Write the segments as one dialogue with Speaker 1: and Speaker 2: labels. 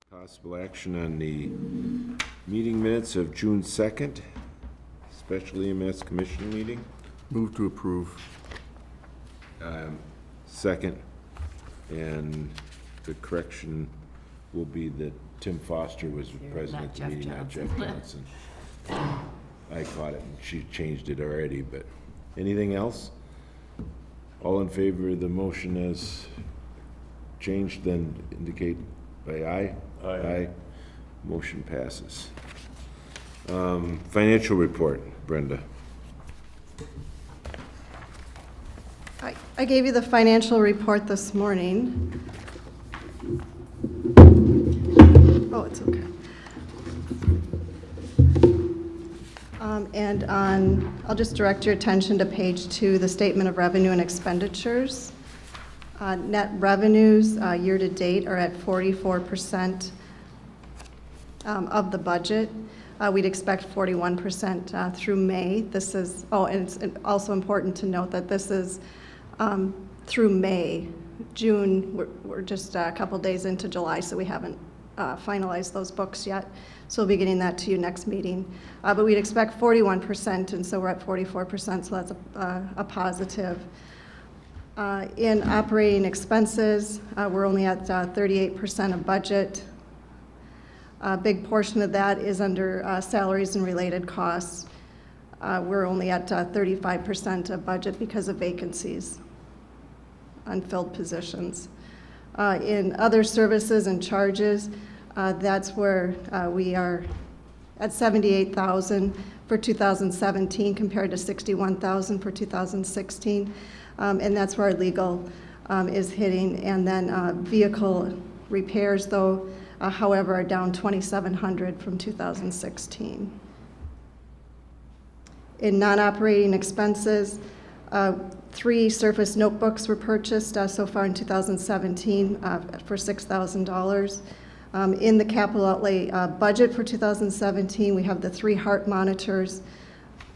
Speaker 1: Possible action on the meeting minutes of June 2nd, special EMS commission meeting.
Speaker 2: Move to approve.
Speaker 1: Second, and the correction will be that Tim Foster was present at the meeting, not Jeff Johnson. I caught it, and she changed it already, but anything else? All in favor of the motion as changed, then indicate by aye. Aye. Motion passes. Financial report, Brenda.
Speaker 3: I gave you the financial report this morning. Oh, it's okay. I'll just direct your attention to page 2, the statement of revenue and expenditures. Net revenues year-to-date are at 44% of the budget. We'd expect 41% through May. This is, and it's also important to note that this is through May. June, we're just a couple days into July, so we haven't finalized those books yet. So we'll be getting that to you next meeting. But we'd expect 41%, and so we're at 44%, so that's a positive. In operating expenses, we're only at 38% of budget. A big portion of that is under salaries and related costs. We're only at 35% of budget because of vacancies, unfilled positions. In other services and charges, that's where we are at $78,000 for 2017 compared to $61,000 for 2016. And that's where our legal is hitting. And then vehicle repairs, though, however, are down $2,700 from 2016. In non-operating expenses, 3 Surface notebooks were purchased so far in 2017 for $6,000. In the capital outlay budget for 2017, we have the 3 heart monitors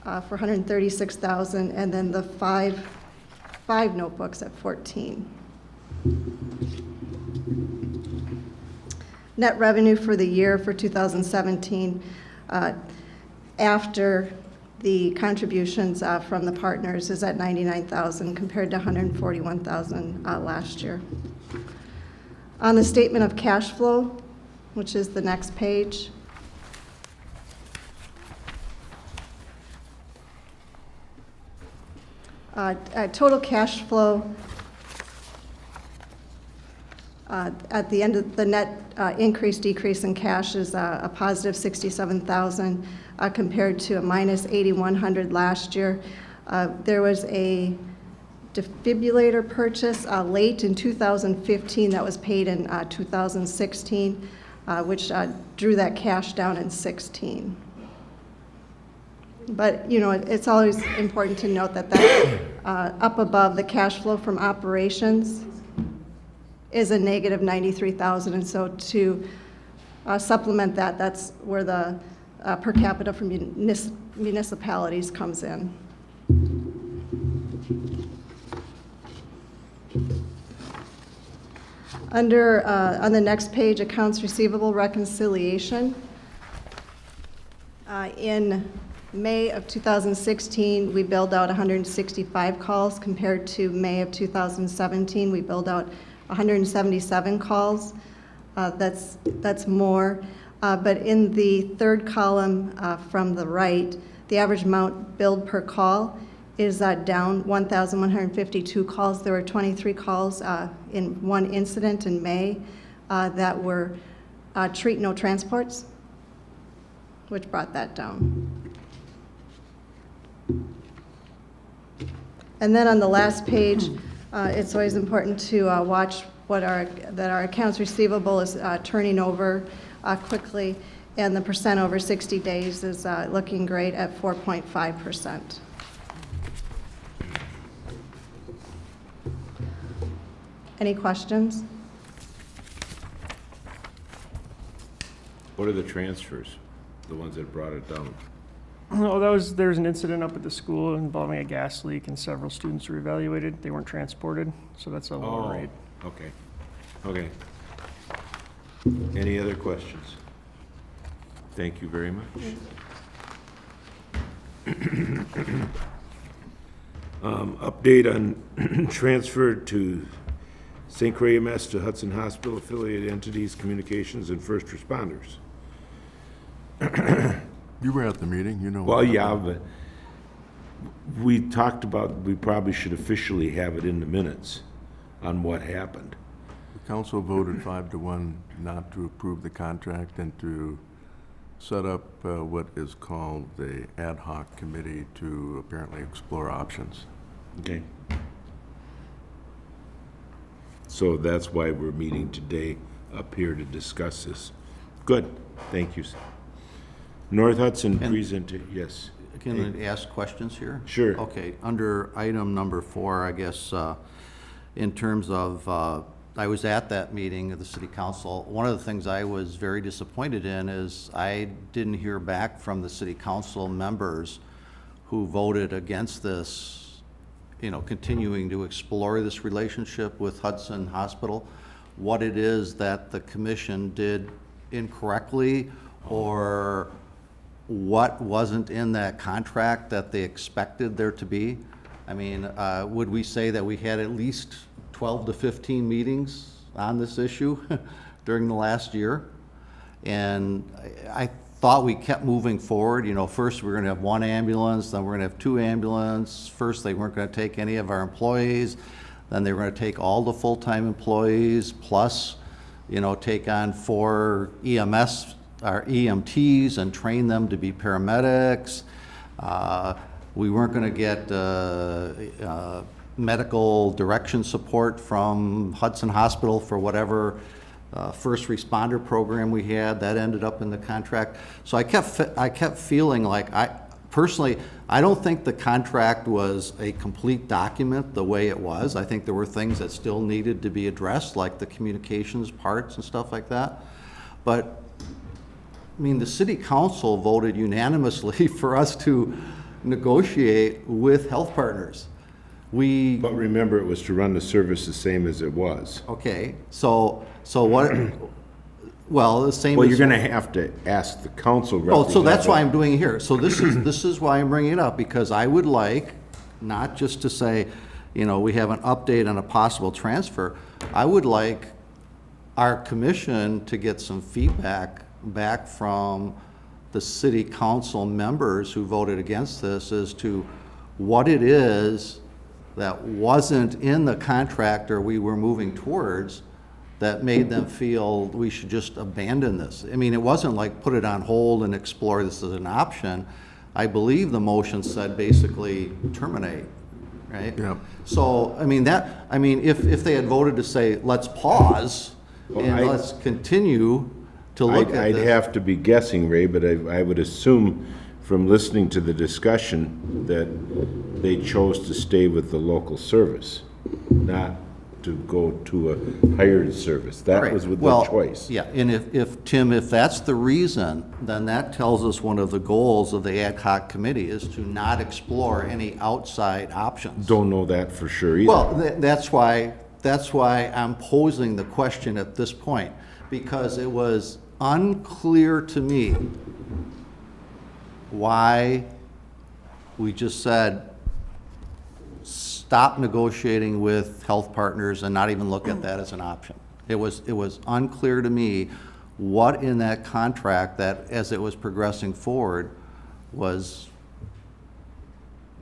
Speaker 3: for $136,000, and then the five notebooks at $14,000. Net revenue for the year for 2017, after the contributions from the partners, is at $99,000 compared to $141,000 last year. On the statement of cash flow, which is the next page, total cash flow at the end of the net decrease in cash is a positive $67,000 compared to a minus $8,100 last year. There was a defibrillator purchase late in 2015 that was paid in 2016, which drew that cash down in 16. But, you know, it's always important to note that up above the cash flow from operations is a negative $93,000, and so to supplement that, that's where the per capita from municipalities comes in. Under, on the next page, accounts receivable reconciliation. In May of 2016, we billed out 165 calls compared to May of 2017. We billed out 177 calls. That's more. But in the third column from the right, the average amount billed per call is down 1,152 calls. There were 23 calls in one incident in May that were treat no transports, which brought that down. And then on the last page, it's always important to watch that our accounts receivable is turning over quickly, and the percent over 60 days is looking great at 4.5%. Any questions?
Speaker 1: What are the transfers, the ones that brought it down?
Speaker 4: Oh, there was an incident up at the school involving a gas leak, and several students were evaluated. They weren't transported, so that's a lower rate.
Speaker 1: Okay. Okay. Any other questions? Thank you very much. Update on transfer to St. Croix EMS to Hudson Hospital affiliated entities, communications, and first responders.
Speaker 2: You were at the meeting, you know.
Speaker 1: Well, yeah, but we talked about, we probably should officially have it in the minutes on what happened.
Speaker 2: The council voted 5-1 not to approve the contract and to set up what is called the ad hoc committee to apparently explore options.
Speaker 1: Okay. So that's why we're meeting today up here to discuss this. Good, thank you. North Hudson yes.
Speaker 5: Can I ask questions here?
Speaker 1: Sure.
Speaker 5: Okay, under item number 4, I guess, in terms of, I was at that meeting of the city council. One of the things I was very disappointed in is I didn't hear back from the city council members who voted against this, continuing to explore this relationship with Hudson Hospital, what it is that the commission did incorrectly, or what wasn't in that contract that they expected there to be. I mean, would we say that we had at least 12 to 15 meetings on this issue during the last year? And I thought we kept moving forward. First we're gonna have 1 ambulance, then we're gonna have 2 ambulances. First they weren't gonna take any of our employees, then they were gonna take all the full-time employees, plus, take on 4 EMS, our EMTs, and train them to be paramedics. We weren't gonna get medical direction support from Hudson Hospital for whatever first responder program we had. That ended up in the contract. So I kept feeling like, personally, I don't think the contract was a complete document the way it was. I think there were things that still needed to be addressed, like the communications parts and stuff like that. But I mean, the city council voted unanimously for us to negotiate with health partners.
Speaker 1: But remember, it was to run the service the same as it was.
Speaker 5: Okay, so what, well, the same as.
Speaker 1: Well, you're gonna have to ask the council
Speaker 5: Oh,
Speaker 1: representative.
Speaker 5: so that's why I'm doing it here. So this is why I'm bringing it up, because I would like, not just to say, we have an update on a possible transfer. I would like our commission to get some feedback back from the city council members who voted against this as to what it is that wasn't in the contract or we were moving towards that made them feel we should just abandon this. I mean, it wasn't like put it on hold and explore this as an option. I believe the motion said basically terminate, right?
Speaker 2: Yeah.
Speaker 5: So, if they had voted to say, let's pause and let's continue to look at
Speaker 1: I'd
Speaker 5: this.
Speaker 1: have to be guessing, Ray, but I would assume from listening to the discussion that they chose to stay with the local service, not to go to a hired service. That
Speaker 5: Right.
Speaker 1: was with
Speaker 5: Well,
Speaker 1: the choice.
Speaker 5: Yeah, and if, Tim, if that's the reason, then that tells us one of the goals of the ad hoc committee is to not explore any outside options.
Speaker 1: Don't know that for sure either.
Speaker 5: Well, that's why I'm posing the question at this point, because it was unclear to me why we just said, stop negotiating with health partners and not even look at that as an option. It was unclear to me what in that contract that, as it was progressing forward, was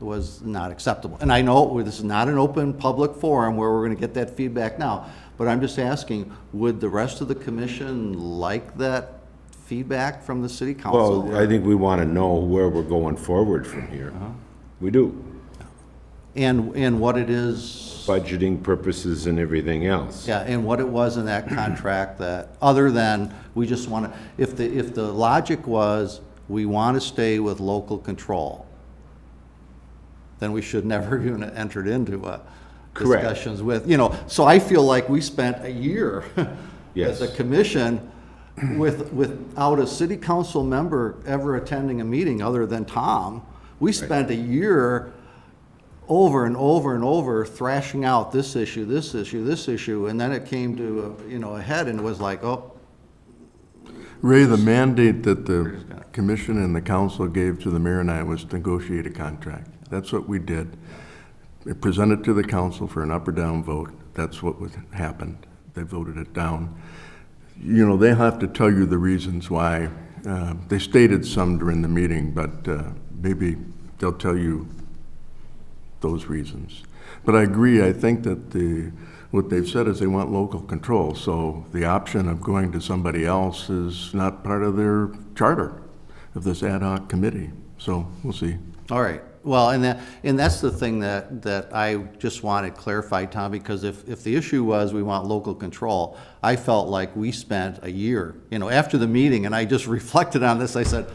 Speaker 5: not acceptable. And I know this is not an open public forum where we're gonna get that feedback now, but I'm just asking, would the rest of the commission like that feedback from the city council?
Speaker 1: Well, I think we want to know where we're going forward from here. We do.
Speaker 5: And what it is,
Speaker 1: Budgeting purposes and everything else.
Speaker 5: yeah, and what it was in that contract that, other than, we just wanna, if the logic was, we wanna stay with local control, then we should never even entered into
Speaker 1: Correct.
Speaker 5: discussions with, so I feel like we spent a year
Speaker 1: Yes.
Speaker 5: as a commission without a city council member ever attending a meeting other than Tom. We spent a year over and over and over thrashing out this issue, this issue, this issue, and then it came to a head and it was like, oh,
Speaker 2: Ray, the mandate that the commission and the council gave to the mayor and I was to negotiate a contract. That's what we did. It presented to the council for an up or down vote. That's what happened. They voted it down. You know, they have to tell you the reasons why. They stated some during the meeting, but maybe they'll tell you those reasons. But I agree, I think that what they've said is they want local control, so the option of going to somebody else is not part of their charter of this ad hoc committee, so we'll see.
Speaker 5: All right. Well, and that's the thing that I just wanted clarified, Tom, because if the issue was we want local control, I felt like we spent a year, after the meeting, and I just reflected on this, I said,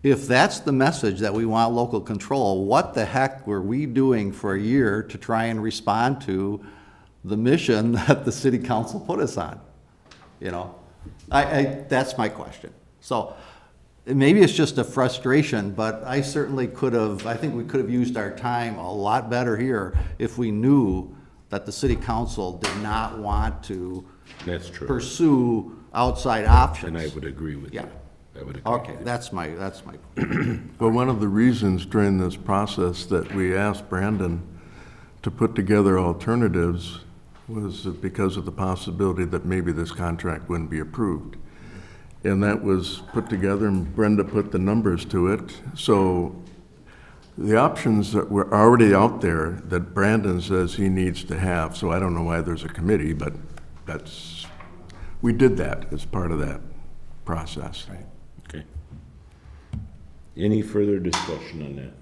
Speaker 5: if that's the message that we want local control, what the heck were we doing for a year to try and respond to the mission that the city council put us on? That's my question. So maybe it's just a frustration, but I certainly I think we could have used our time a lot better here if we knew that the city council did not want to
Speaker 1: That's true.
Speaker 5: pursue outside options.
Speaker 1: And I would agree with you.
Speaker 5: Yeah.
Speaker 1: I would agree.
Speaker 5: Okay, that's my point.
Speaker 2: Well, one of the reasons during this process that we asked Brandon to put together alternatives was because of the possibility that maybe this contract wouldn't be approved. And that was put together, and Brenda put the numbers to it. So the options that were already out there that Brandon says he needs to have, so I don't know why there's a committee, but we did that as part of that process.
Speaker 5: Right.
Speaker 1: Okay. Any further discussion on that?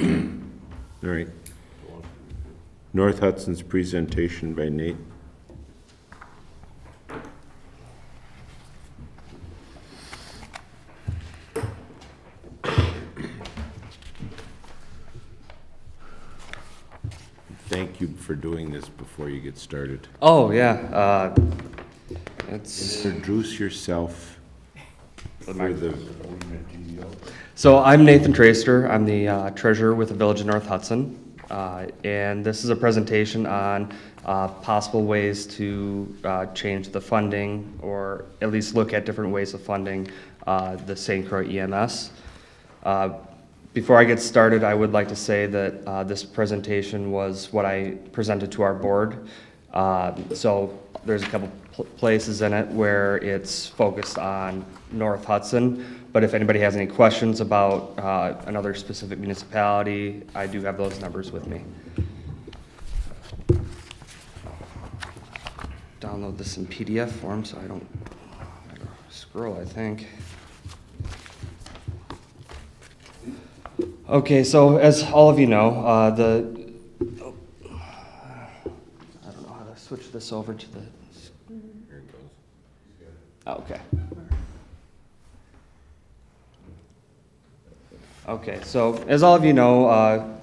Speaker 1: Okay. All right. North Hudson's presentation by Nate. Thank you for doing this before you get started.
Speaker 6: Oh, yeah, it's,
Speaker 1: Introduce yourself for the,
Speaker 6: so I'm Nathan Traster. I'm the treasurer with the Village of North Hudson. And this is a presentation on possible ways to change the funding, or at least look at different ways of funding the St. Croix EMS. Before I get started, I would like to say that this presentation was what I presented to our board. So there's a couple places in it where it's focused on North Hudson, but if anybody has any questions about another specific municipality, I do have those numbers with me. Download this in PDF form so I don't scroll, I think. Okay, so as all of you know, I don't know how to switch this over to the.
Speaker 1: here it goes.
Speaker 6: Oh, okay. Okay, so as all of you know,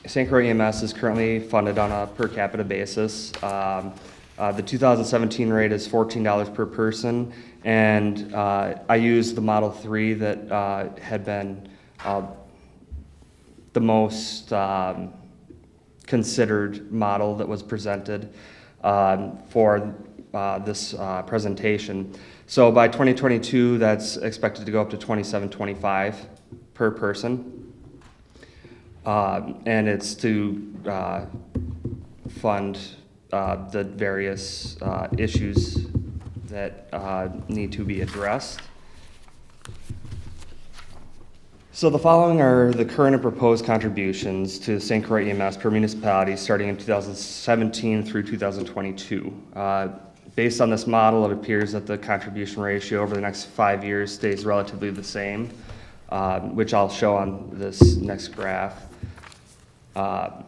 Speaker 6: St. Croix EMS is currently funded on a per capita basis. The 2017 rate is $14 per person, and I used the Model 3 that had been the most considered model that was presented for this presentation. So by 2022, that's expected to go up to $27.25 per person. And it's to fund the various issues that need to be addressed. So the following are the current and proposed contributions to St. Croix EMS per municipality starting in 2017 through 2022. Based on this model, it appears that the contribution ratio over the next 5 years stays relatively the same, which I'll show on this next graph. On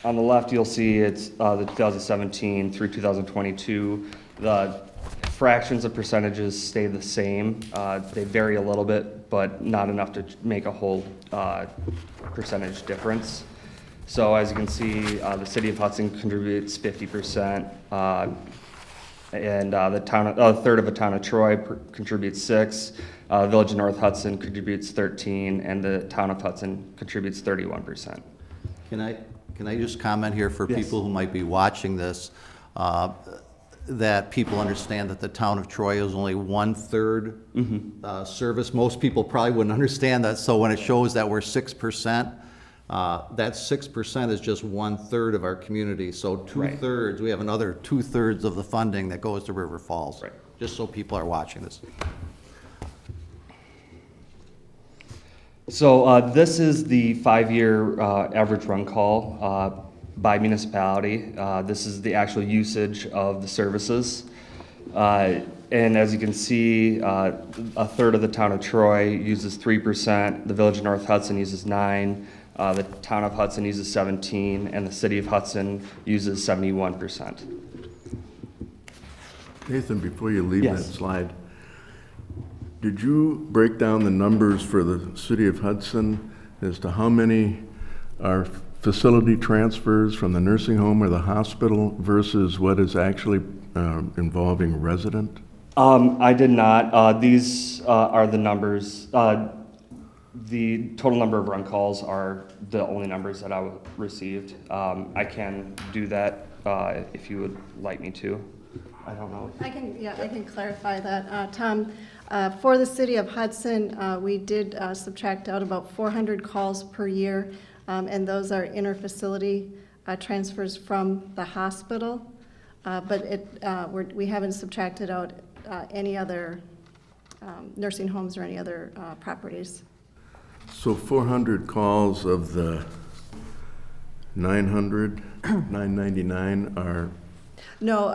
Speaker 6: the left, you'll see it's the 2017 through 2022. The fractions of percentages stay the same. They vary a little bit, but not enough to make a whole percentage difference. So as you can see, the city of Hudson contributes 50%, and a third of the town of Troy contributes 6%. The village of North Hudson contributes 13%, and the town of Hudson contributes 31%.
Speaker 5: Can I just comment here for
Speaker 6: Yes.
Speaker 5: people who might be watching this? that people understand that the town of Troy is only 1/3 service. Most people probably wouldn't understand that, so when it shows that we're 6%, that 6% is just 1/3 of our community. So 2/3, we have another 2/3 of the funding that goes to River Falls.
Speaker 6: Right.
Speaker 5: Just so people are watching this.
Speaker 6: So this is the 5-year average run call by municipality. This is the actual usage of the services. And as you can see, 1/3 of the town of Troy uses 3%, the village of North Hudson uses 9%, the town of Hudson uses 17%, and the city of Hudson uses 71%.
Speaker 2: Nathan, before you leave that
Speaker 6: Yes.
Speaker 2: slide, did you break down the numbers for the city of Hudson as to how many are facility transfers from the nursing home or the hospital versus what is actually involving resident?
Speaker 6: I did not. These are the numbers. The total number of run calls are the only numbers that I received. I can do that if you would like me to. I don't know.
Speaker 3: I can clarify that. Tom, for the city of Hudson, we did subtract out about 400 calls per year, and those are interfacility transfers from the hospital. But we haven't subtracted out any other nursing homes or any other properties.
Speaker 2: So 400 calls of the 999 are,
Speaker 3: No,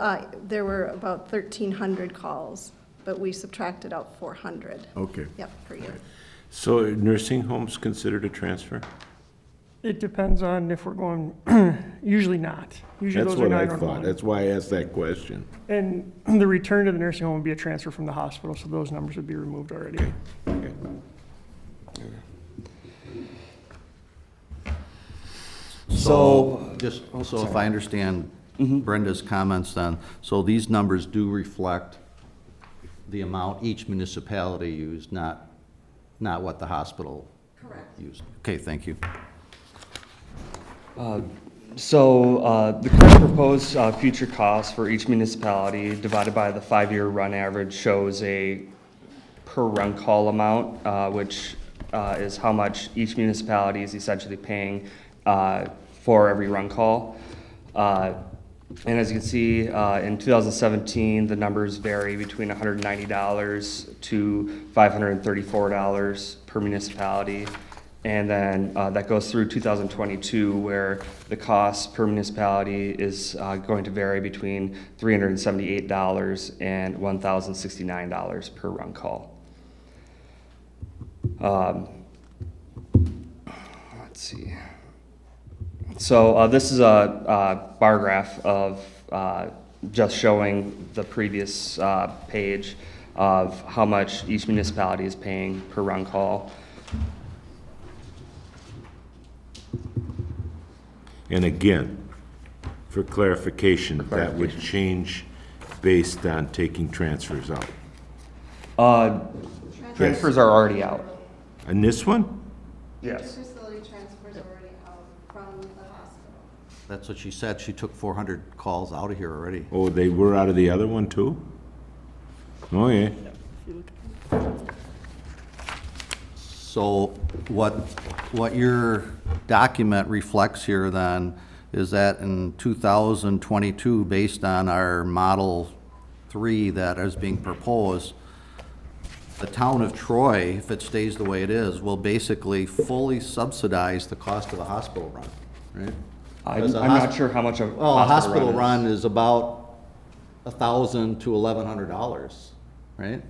Speaker 3: there were about 1,300 calls, but we subtracted out 400.
Speaker 2: okay.
Speaker 3: Yep, per year.
Speaker 1: So are nursing homes considered a transfer?
Speaker 4: It depends on if we're going, usually not. Usually
Speaker 1: That's
Speaker 4: those are
Speaker 1: what I
Speaker 4: 911.
Speaker 1: thought. That's why I asked that question.
Speaker 4: And the return to the nursing home would be a transfer from the hospital, so those numbers would be removed already.
Speaker 1: Okay.
Speaker 6: So,
Speaker 5: Just so if I understand Brenda's comments then, so these numbers do reflect the amount each municipality used, not what the hospital used. Okay, thank you.
Speaker 6: the current proposed future cost for each municipality divided by the 5-year run average shows a per run call amount, which is how much each municipality is essentially paying for every run call. And as you can see, in 2017, the numbers vary between $190 to $534 per municipality. And then that goes through 2022, where the cost per municipality is going to vary between $378 and $1,069 per run call. Let's see. So this is a bar graph of just showing the previous page of how much each municipality is paying per run call.
Speaker 1: And again, for clarification, that would change based on taking transfers out.
Speaker 6: Transfers are already out.
Speaker 1: And this one?
Speaker 6: Yes.
Speaker 3: Facility transfers already out from the hospital.
Speaker 5: That's what she said. She took 400 calls out of here already.
Speaker 1: Oh, they were out of the other one too? Oh, yeah.
Speaker 5: So what your document reflects here then is that in 2022, based on our Model 3 that is being proposed, the town of Troy, if it stays the way it is, will basically fully subsidize the cost of a hospital run, right?
Speaker 6: I'm
Speaker 5: Because a
Speaker 6: not sure how much a
Speaker 5: Well, a hospital
Speaker 6: is.
Speaker 5: run is about $1,000 to $1,100, right?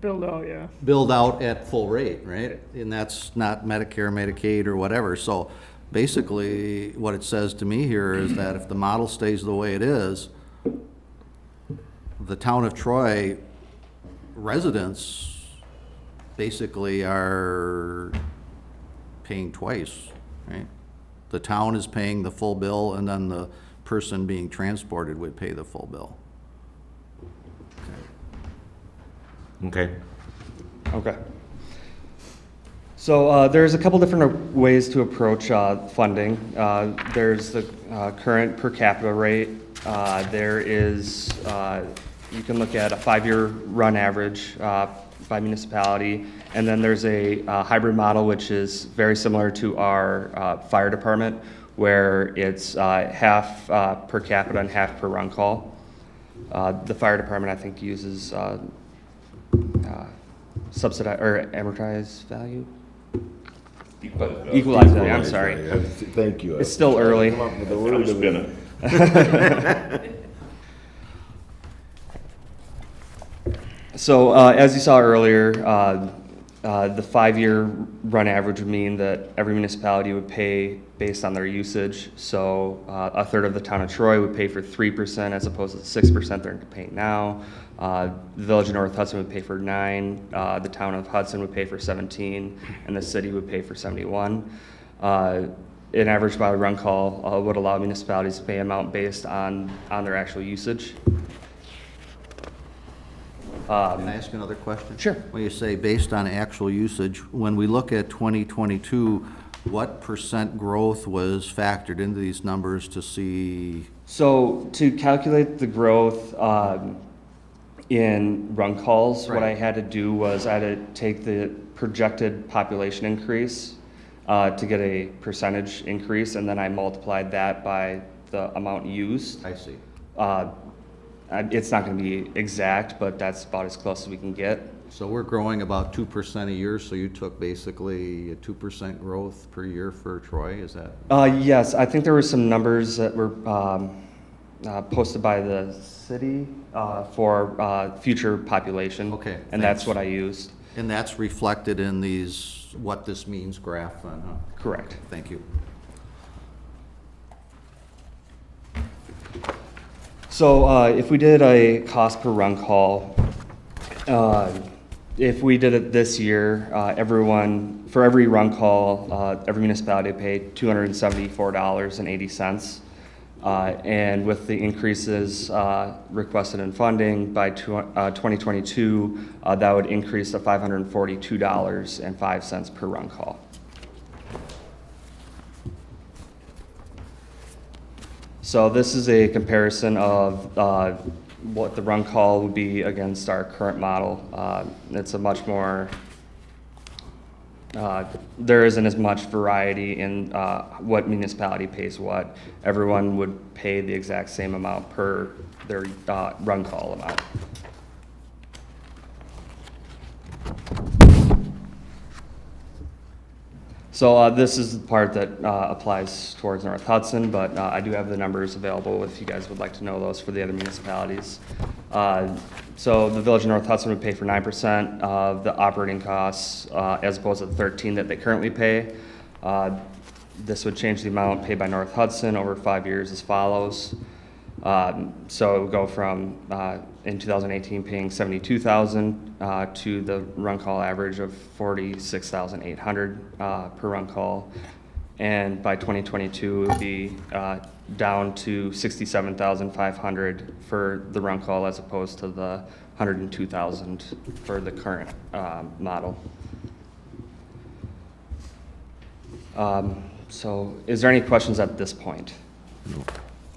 Speaker 4: Build out, yeah.
Speaker 5: Billed out at full rate, right? And that's not Medicare, Medicaid, or whatever. So basically, what it says to me here is that if the model stays the way it is, the town of Troy residents basically are paying twice, right? The town is paying the full bill, and then the person being transported would pay the full bill.
Speaker 1: Okay.
Speaker 6: Okay. So there's a couple different ways to approach funding. There's the current per capita rate, There is, you can look at a 5-year run average by municipality, and then there's a hybrid model, which is very similar to our fire department, where it's half per capita and half per run call. The fire department, I think, uses subsidized or amortized value? Equalized value, I'm sorry.
Speaker 1: Thank you.
Speaker 6: It's still early.
Speaker 1: Come up with a word of-
Speaker 6: So, as you saw earlier, the 5-year run average would mean that every municipality would pay based on their usage. So, a third of the town of Troy would pay for 3% as opposed to the 6% they're paying now. The village of North Hudson would pay for 9%, the town of Hudson would pay for 17%, and the city would pay for 71%. An average by run call would allow municipalities to pay amount based on their actual usage.
Speaker 5: Can I ask another question?
Speaker 6: Sure.
Speaker 5: When you say based on actual usage, when we look at 2022, what % growth was factored into these numbers to see?
Speaker 6: So to calculate the growth in run calls, what I
Speaker 5: Right.
Speaker 6: had to do was I had to take the projected population increase to get a percentage increase, and then I multiplied that by the amount used.
Speaker 5: I see.
Speaker 6: It's not going to be exact, but that's about as close as we can get.
Speaker 5: So we're growing about 2% a year, so you took basically a 2% growth per year for Troy, is that?
Speaker 6: Yes, I think there were some numbers that were posted by the city for future population.
Speaker 5: Okay,
Speaker 6: And that's
Speaker 5: thanks.
Speaker 6: what I used.
Speaker 5: And that's reflected in these, what this means graph, then, huh?
Speaker 6: Correct.
Speaker 5: Thank you.
Speaker 6: So if we did a cost per run call, if we did it this year, for every run call, every municipality paid $274.80. And with the increases requested in funding by 2022, that would increase to $542.05 per run call. So this is a comparison of what the run call would be against our current model. It's a much more, there isn't as much variety in what municipality pays what. Everyone would pay the exact same amount per their run call amount. So this is the part that applies towards North Hudson, but I do have the numbers available if you guys would like to know those for the other municipalities. So the village of North Hudson would pay for 9% of the operating costs as opposed to the 13% that they currently pay. This would change the amount paid by North Hudson over 5 years as follows. So it would go from, in 2018, paying $72,000 to the run call average of $46,800 per run call. And by 2022, it would be down to $67,500 for the run call as opposed to the $102,000 for the current model. So is there any questions at this point?
Speaker 1: No.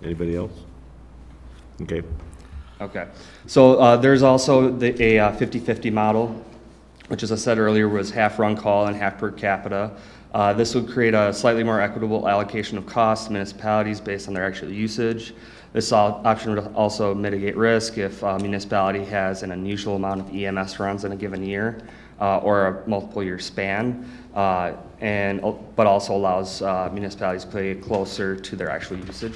Speaker 1: Anybody else? Okay.
Speaker 6: Okay, so there's also a 50-50 model, which, as I said earlier, was half run call and half per capita. This would create a slightly more equitable allocation of costs to municipalities based on their actual usage. This option would also mitigate risk if a municipality has an unusual amount of EMS runs in a given year or a multiple year span, but also allows municipalities to play closer to their actual usage.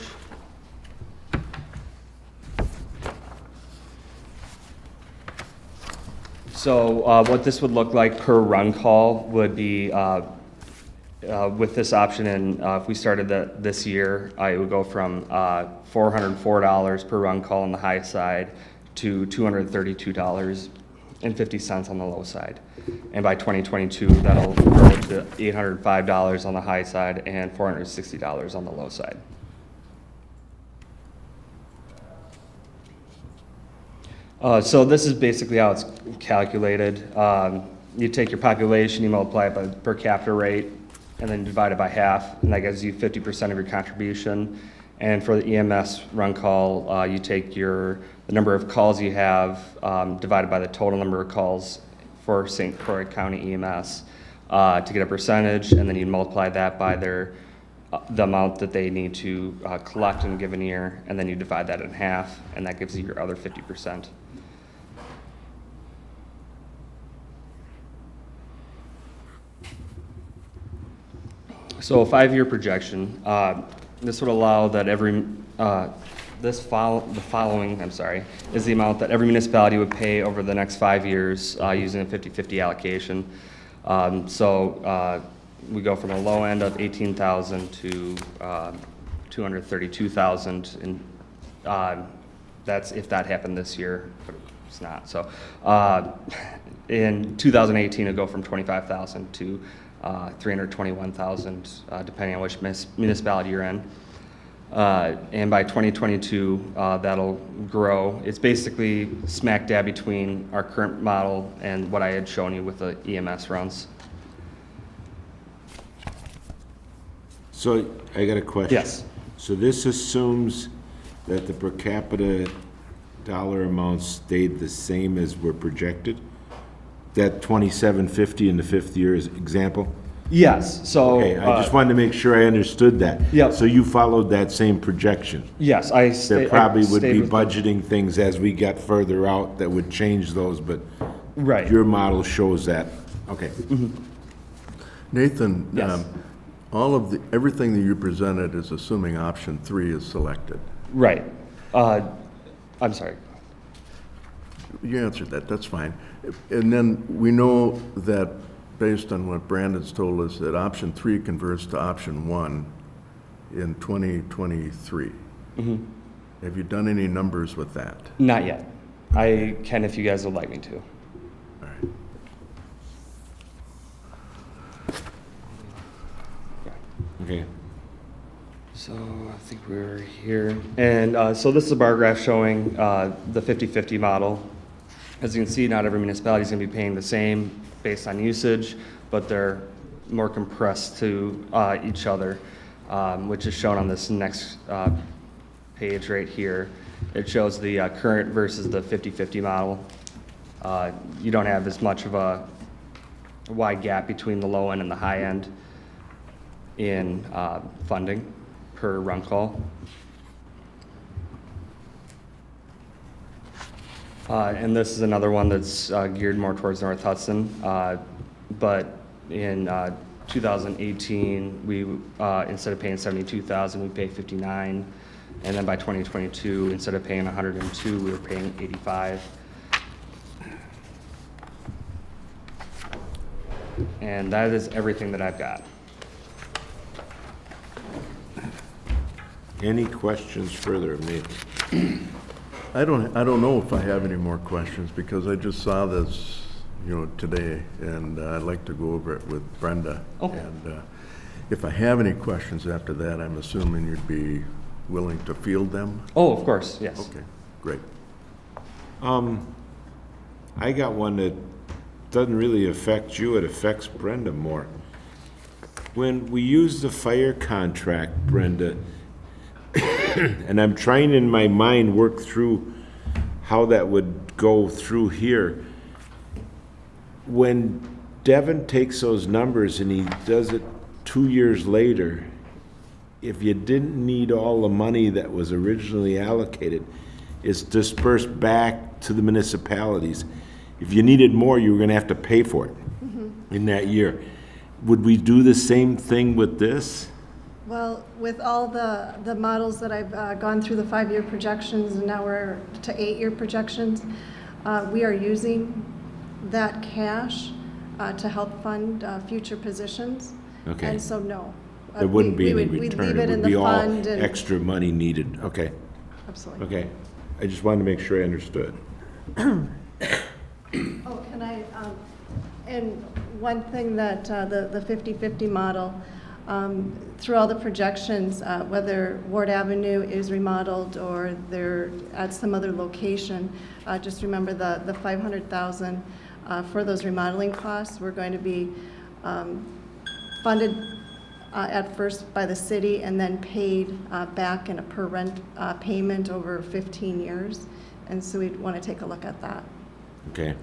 Speaker 6: So what this would look like per run call would be with this option, and if we started this year, it would go from $404 per run call on the high side to $232.50 on the low side. And by 2022, that'll grow to $805 on the high side and $460 on the low side. So this is basically how it's calculated. You take your population, you multiply it by the per capita rate, and then divide it by half, and that gives you 50% of your contribution. And for the EMS run call, you take the number of calls you have divided by the total number of calls for St. Croix County EMS to get a percentage, and then you multiply that by the amount that they need to collect in a given year, and then you divide that in half, and that gives you your other 50%. So a 5-year projection, this would allow that the following, is the amount that every municipality would pay over the next 5 years using a 50-50 allocation. We go from a low end of 18,000 to 232,000, and that's if that happened this year, but it's not. So in 2018, it'll go from 25,000 to 321,000, depending on which municipality you're in. And by 2022, that'll grow. It's basically smack dab between our current model and what I had shown you with the EMS runs.
Speaker 1: So I got a question.
Speaker 6: Yes.
Speaker 1: So this assumes that the per capita dollar amounts stayed the same as were projected? That 2750 in the 5th year is example?
Speaker 6: Yes, so.
Speaker 1: Okay, I just wanted to make sure I understood that.
Speaker 6: Yep.
Speaker 1: So you followed that same projection?
Speaker 6: Yes,
Speaker 1: There probably would be
Speaker 6: with
Speaker 1: budgeting things as we got further out that would change those, but
Speaker 6: Right.
Speaker 1: your model shows that. Okay.
Speaker 2: Nathan,
Speaker 6: Yes.
Speaker 2: everything that you presented is assuming option 3 is selected.
Speaker 6: Right. I'm sorry.
Speaker 2: You answered that, that's fine. And then we know that, based on what Brandon's told us, that option 3 converts to option 1 in 2023. Have you done any numbers with that?
Speaker 6: Not yet. I can if you guys would like me to.
Speaker 2: All right.
Speaker 1: Okay.
Speaker 6: So I think we're here. And so this is a bar graph showing the 50-50 model. As you can see, not every municipality is going to be paying the same based on usage, but they're more compressed to each other, which is shown on this next page right here. It shows the current versus the 50-50 model. You don't have as much of a wide gap between the low end and the high end in funding per run call. And this is another one that's geared more towards North Hudson. But in 2018, we instead of paying 72,000, we pay 59. And then by 2022, instead of paying 102, we were paying 85. And that is everything that I've got.
Speaker 1: Any questions further of Nathan?
Speaker 2: I don't know if I have any more questions, because I just saw this, today, and I'd like to go over it with Brenda.
Speaker 6: Okay.
Speaker 2: And if I have any questions after that, I'm assuming you'd be willing to field them?
Speaker 6: Oh, of course, yes.
Speaker 2: Okay, great.
Speaker 1: I got one that doesn't really affect you, it affects Brenda more. When we use the fire contract, Brenda, and I'm trying in my mind work through how that would go through here. When Devin takes those numbers and he does it 2 years later, if you didn't need all the money that was originally allocated, it's dispersed back to the municipalities. If you needed more, you were gonna have to pay for it in that year. Would we do the same thing with this?
Speaker 3: Well, with all the models that I've gone through, the 5-year projections, and now we're to 8-year projections, we are using that cash to help fund future positions.
Speaker 1: Okay.
Speaker 3: And so, no.
Speaker 1: There wouldn't be any
Speaker 3: We'd
Speaker 1: return.
Speaker 3: leave
Speaker 1: It
Speaker 3: it in
Speaker 1: would be
Speaker 3: the
Speaker 1: all
Speaker 3: fund and.
Speaker 1: extra money needed. Okay,
Speaker 3: Absolutely.
Speaker 1: okay. I just wanted to make sure I understood.
Speaker 3: Oh, can I, and one thing that the 50-50 model, through all the projections, whether Ward Avenue is remodeled or they're at some other location, just remember the 500,000 for those remodeling costs, we're going to be funded at first by the city and then paid back in a per rent payment over 15 years. And so we'd want to take a look at that.
Speaker 1: Okay.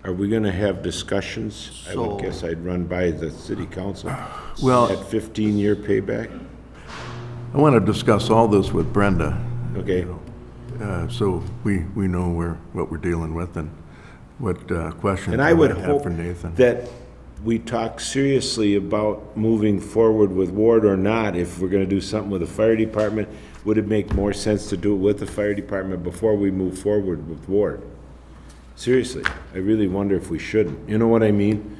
Speaker 1: Are we gonna have discussions? I would
Speaker 5: So-
Speaker 1: guess I'd run by the city council.
Speaker 2: Well-
Speaker 1: At 15-year payback?
Speaker 2: I want to discuss all this with Brenda,
Speaker 1: Okay,
Speaker 2: so we know what we're dealing with and what questions
Speaker 1: and I would
Speaker 2: have
Speaker 1: hope
Speaker 2: for Nathan.
Speaker 1: that we talk seriously about moving forward with Ward or not. If we're gonna do something with the fire department, would it make more sense to do it with the fire department before we move forward with Ward? Seriously, I really wonder if we shouldn't. You know what I mean?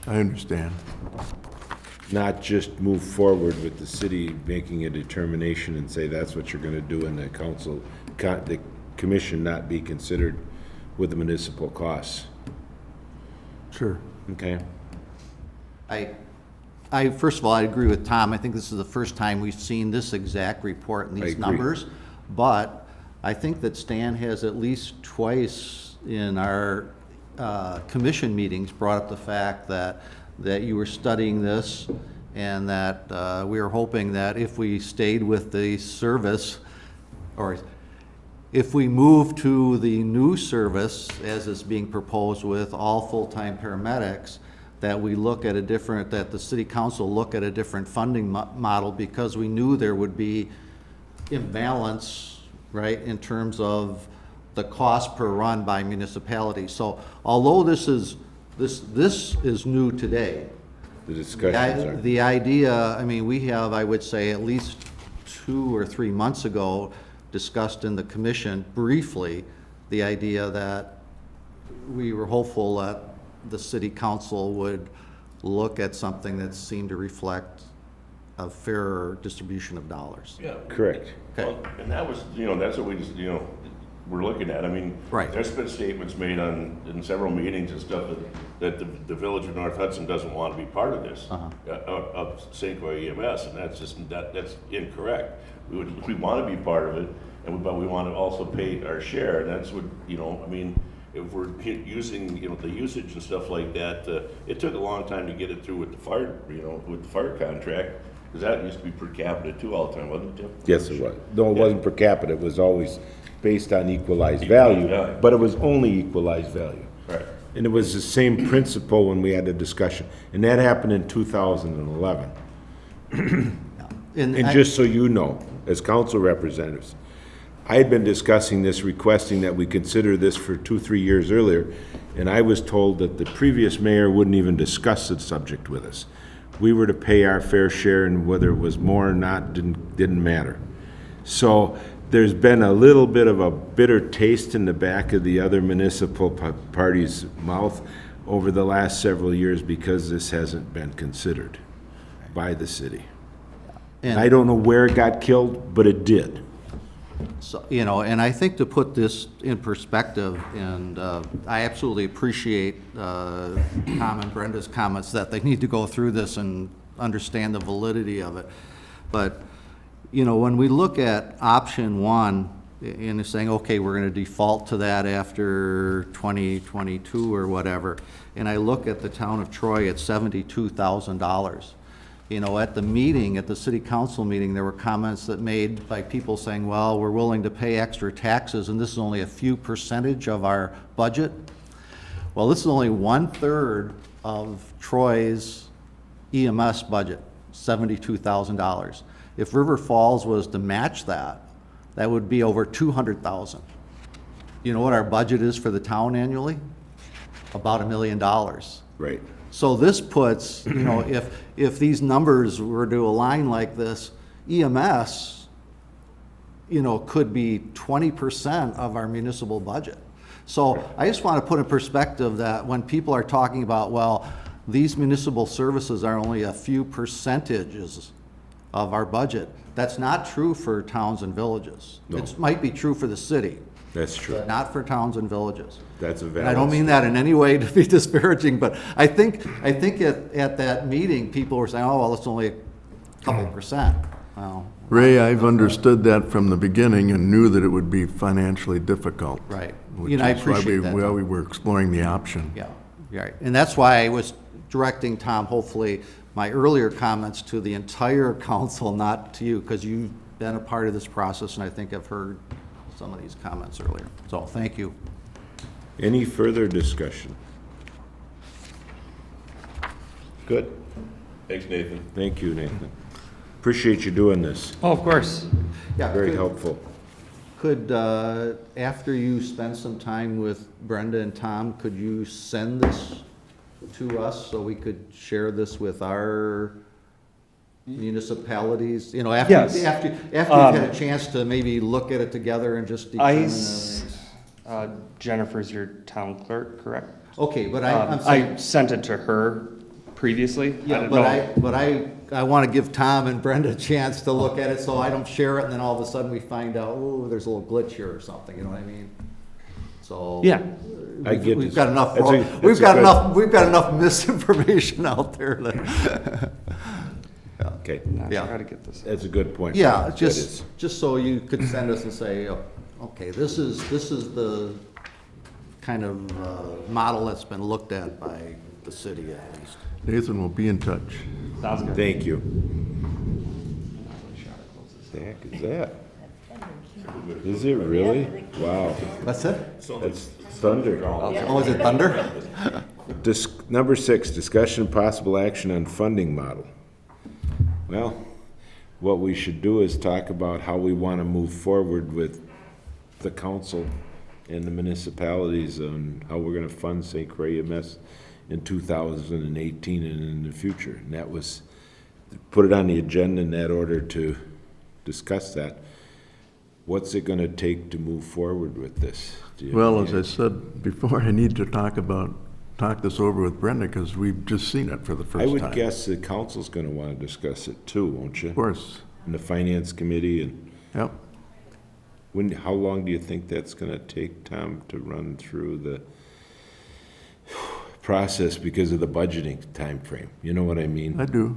Speaker 2: I understand.
Speaker 1: Not just move forward with the city making a determination and say that's what you're gonna do, and the council, the commission not be considered with the municipal costs.
Speaker 2: Sure.
Speaker 1: Okay?
Speaker 5: First of all, I agree with Tom. I think this is the first time we've seen this exact report and these
Speaker 1: agree.
Speaker 5: numbers. But I think that Stan has at least twice in our commission meetings brought up the fact that you were studying this and that we were hoping that if we stayed with the service, or if we move to the new service, as is being proposed with all full-time paramedics, that we look at that the city council look at a different funding model, because we knew there would be imbalance, right, in terms of the cost per run by municipality. So although this is new today,
Speaker 1: The discussions are.
Speaker 5: the idea, I mean, we have, I would say, at least 2 or 3 months ago, discussed in the commission briefly, the idea that we were hopeful that the city council would look at something that seemed to reflect a fairer distribution of dollars.
Speaker 7: Yeah.
Speaker 1: Correct.
Speaker 5: Okay.
Speaker 7: Well, and that was, that's what we just, we're looking at. I mean,
Speaker 5: Right.
Speaker 7: there's been statements made in several meetings and stuff that the village of North Hudson doesn't want to be part of this, of St. Croix EMS, and that's just, that's incorrect. We want to be part of it, but we want to also pay our share, and that's what, I mean, if we're using, the usage and stuff like that, it took a long time to get it through with the fire, with the fire contract, because that used to be per capita too all the time, wasn't it, Tim?
Speaker 1: Yes, it was. No, it wasn't per capita, it was always based on equalized value,
Speaker 7: value.
Speaker 1: but it was only equalized value.
Speaker 7: Right.
Speaker 1: And it was the same principle when we had the discussion, and that happened in 2011. And just so you know, as council representatives, I had been discussing this, requesting that we consider this for 2-3 years earlier, and I was told that the previous mayor wouldn't even discuss the subject with us. We were to pay our fair share, and whether it was more or not didn't matter. So there's been a little bit of a bitter taste in the back of the other municipal party's mouth over the last several years because this hasn't been considered by the city. And I don't know where it got killed, but it did.
Speaker 5: So, and I think to put this in perspective, and I absolutely appreciate Tom and Brenda's comments that they need to go through this and understand the validity of it. But, when we look at option 1, and saying, okay, we're going to default to that after 2022 or whatever, and I look at the town of Troy at $72,000. At the meeting, at the city council meeting, there were comments that made by people saying, well, we're willing to pay extra taxes, and this is only a few percentage of our budget. Well, this is only 1/3 of Troy's EMS budget, $72,000. If River Falls was to match that, that would be over $200,000. You know what our budget is for the town annually? About $1 million.
Speaker 1: Right.
Speaker 5: So this puts, if these numbers were to align like this, EMS, could be 20% of our municipal budget. So I just want to put in perspective that when people are talking about, well, these municipal services are only a few percentages of our budget, that's not true for towns and villages.
Speaker 1: No.
Speaker 5: It might be true for the city,
Speaker 1: That's true.
Speaker 5: but not for towns and villages.
Speaker 1: That's a valid.
Speaker 5: And I don't mean that in any way to be disparaging, but I think at that meeting, people were saying, oh, well, it's only a couple percent. Well,
Speaker 2: Ray, I've understood that from the beginning and knew that it would be financially difficult.
Speaker 5: right.
Speaker 2: Which
Speaker 5: I
Speaker 2: is why
Speaker 5: appreciate that.
Speaker 2: we were exploring the option.
Speaker 5: Yeah, right. And that's why I was directing Tom, hopefully, my earlier comments to the entire council, not to you, because you've been a part of this process, and I think I've heard some of these comments earlier. So, thank you.
Speaker 1: Any further discussion? Good.
Speaker 7: Thanks, Nathan.
Speaker 1: Thank you, Nathan. Appreciate you doing this.
Speaker 6: Oh, of course.
Speaker 5: Yeah,
Speaker 1: Very
Speaker 5: could-
Speaker 1: helpful.
Speaker 5: Could, after you spend some time with Brenda and Tom, could you send this to us so we could share this with our municipalities? You know, after,
Speaker 6: Yes.
Speaker 5: after you've had a chance to maybe look at it together and just determine.
Speaker 6: Jennifer's your town clerk, correct?
Speaker 5: Okay, but I'm saying.
Speaker 6: I sent it to her previously. I
Speaker 5: Yeah,
Speaker 6: don't
Speaker 5: but
Speaker 6: know.
Speaker 5: I want to give Tom and Brenda a chance to look at it, so I don't share it, and then all of a sudden we find out, oh, there's a little glitch here or something, you know what I mean? So.
Speaker 6: Yeah.
Speaker 1: I get
Speaker 5: We've
Speaker 1: this.
Speaker 5: got enough,
Speaker 1: That's a
Speaker 5: we've got
Speaker 1: good-
Speaker 5: enough, we've got enough misinformation out there that.
Speaker 1: Okay,
Speaker 6: Not
Speaker 5: Yeah.
Speaker 6: sure how to get this.
Speaker 1: that's a good point.
Speaker 5: Yeah,
Speaker 1: That is.
Speaker 5: just so you could send us and say, oh, okay, this is the kind of model that's been looked at by the city at least.
Speaker 2: Nathan will be in touch.
Speaker 6: Sounds good.
Speaker 1: Thank you. The heck is that? Is it really? Wow,
Speaker 5: That's it?
Speaker 1: that's thunder.
Speaker 5: Oh, is it thunder?
Speaker 1: Number 6, discussion possible action on funding model. Well, what we should do is talk about how we want to move forward with the council and the municipalities on how we're going to fund St. Croix EMS in 2018 and in the future. And that was, put it on the agenda in that order to discuss that. What's it going to take to move forward with this? Do you-
Speaker 2: Well, as I said before, I need to talk this over with Brenda, because we've just seen it for the first
Speaker 1: I
Speaker 2: time.
Speaker 1: would guess the council's going to want to discuss it too, won't you?
Speaker 2: Of course,
Speaker 1: And the finance committee, and
Speaker 2: yep.
Speaker 1: how long do you think that's going to take, Tom, to run through the process because of the budgeting timeframe? You know what I mean?
Speaker 2: I do.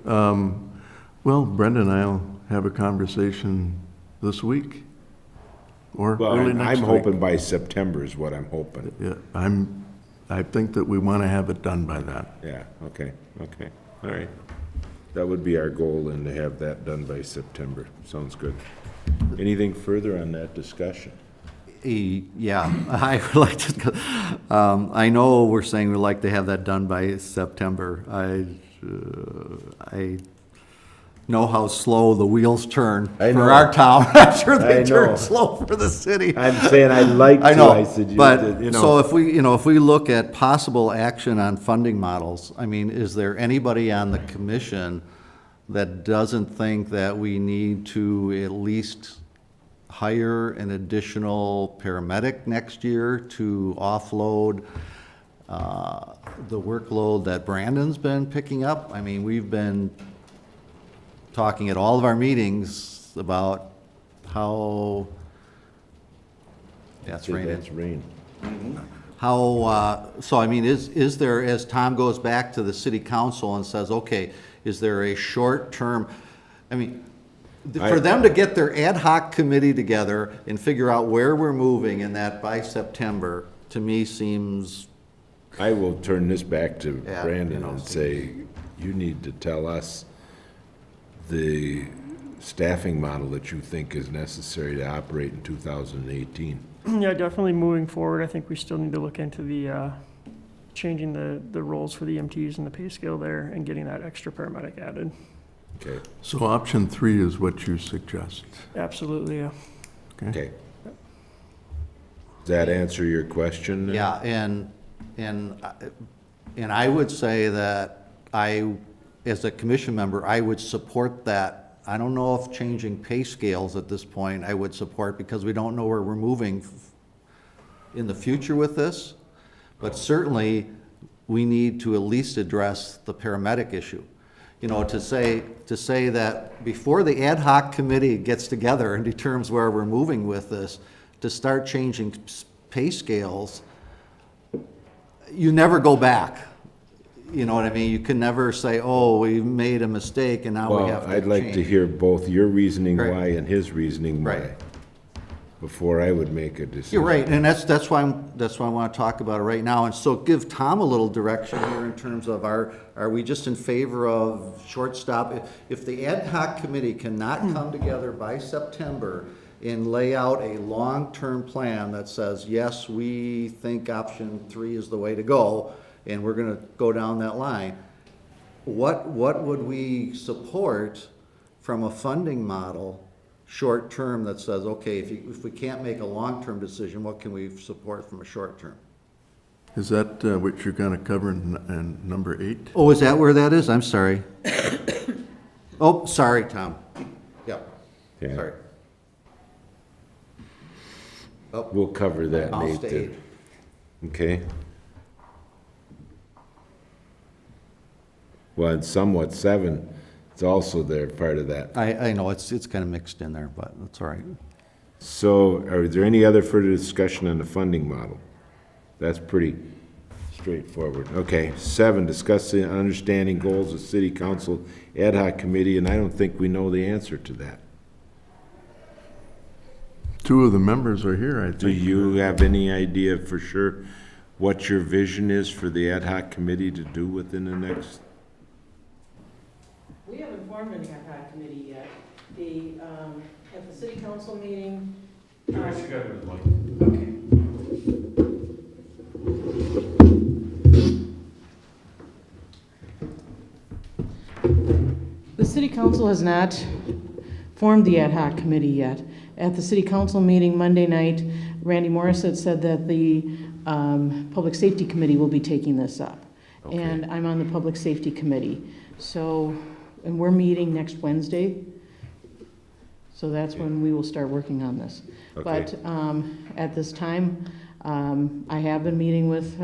Speaker 2: Well, Brenda and I'll have a conversation this week or
Speaker 1: Well,
Speaker 2: early next
Speaker 1: I'm
Speaker 2: week.
Speaker 1: hoping by September is what I'm hoping.
Speaker 2: Yeah, I think that we want to have it done by that.
Speaker 1: Yeah, okay, all right. That would be our goal, and to have that done by September. Sounds good. Anything further on that discussion?
Speaker 5: Yeah, I would like to, I know we're saying we'd like to have that done by September. I know how slow the wheels turn
Speaker 1: I know.
Speaker 5: for our town. I'm sure
Speaker 1: I
Speaker 5: they
Speaker 1: know.
Speaker 5: turn slow for the city.
Speaker 1: I'm saying I'd like to.
Speaker 5: I know,
Speaker 1: I said,
Speaker 5: but,
Speaker 1: you know.
Speaker 5: so if we look at possible action on funding models, I mean, is there anybody on the commission that doesn't think that we need to at least hire an additional paramedic next year to offload the workload that Brandon's been picking up? I mean, we've been talking at all of our meetings about how, that's raining.
Speaker 1: That's rain.
Speaker 5: How, so I mean, is there, as Tom goes back to the city council and says, okay, is there a short-term, I mean, for them to get their ad hoc committee together and figure out where we're moving and that by September, to me seems,
Speaker 1: I will turn this back to
Speaker 5: Yeah,
Speaker 1: Brandon
Speaker 5: you know.
Speaker 1: and say, you need to tell us the staffing model that you think is necessary to operate in 2018.
Speaker 4: Yeah, definitely moving forward, I think we still need to look into the, changing the roles for the EMTs and the pay scale there and getting that extra paramedic added.
Speaker 1: Okay,
Speaker 2: So option 3 is what you suggest,
Speaker 4: Absolutely, yeah.
Speaker 2: okay?
Speaker 1: okay. Does that answer your question? then?
Speaker 5: yeah, and I would say that as a commission member, I would support that. I don't know if changing pay scales at this point, I would support, because we don't know where we're moving in the future with this. But certainly, we need to at least address the paramedic issue. You know, to say that before the ad hoc committee gets together and determines where we're moving with this, to start changing pay scales, you never go back. You know what I mean? You can never say, oh, we made a mistake and now we have
Speaker 1: Well,
Speaker 5: to
Speaker 1: I'd like to
Speaker 5: change.
Speaker 1: hear both your reasoning
Speaker 5: Right.
Speaker 1: why and his reasoning why.
Speaker 5: Right.
Speaker 1: before I would make a decision.
Speaker 5: You're right, and that's why I want to talk about it right now, and so give Tom a little direction here in terms of are we just in favor of shortstop? If the ad hoc committee cannot come together by September and lay out a long-term plan that says, yes, we think option 3 is the way to go, and we're gonna go down that line, what would we support from a funding model short-term that says, okay, if we can't make a long-term decision, what can we support from a short-term?
Speaker 2: Is that what you're going to cover in number 8?
Speaker 5: Oh, is that where that is? I'm sorry. Oh, sorry, Tom. Yep,
Speaker 1: Yeah.
Speaker 5: sorry. Oh,
Speaker 1: We'll cover that,
Speaker 5: I'll
Speaker 1: Nate.
Speaker 5: stay.
Speaker 1: then. Okay. Well, and somewhat 7, it's also there, part of that.
Speaker 5: I know, it's kind of mixed in there, but that's all right.
Speaker 1: So are there any other further discussion on the funding model? That's pretty straightforward. Okay, 7, discuss the understanding goals of city council ad hoc committee, and I don't think we know the answer to that.
Speaker 2: 2 of the members are here, I think.
Speaker 1: Do you have any idea for sure what your vision is for the ad hoc committee to do within the next?
Speaker 8: We haven't formed an ad hoc committee yet. At the city council meeting. Okay. The city council has not formed the ad hoc committee yet. At the city council meeting Monday night, Randy Morissette said that the public safety committee will be taking this up.
Speaker 1: Okay.
Speaker 8: And I'm on the public safety committee. So, and we're meeting next Wednesday. So that's when we will start working on this.
Speaker 1: Okay.
Speaker 8: But at this time, I have been meeting with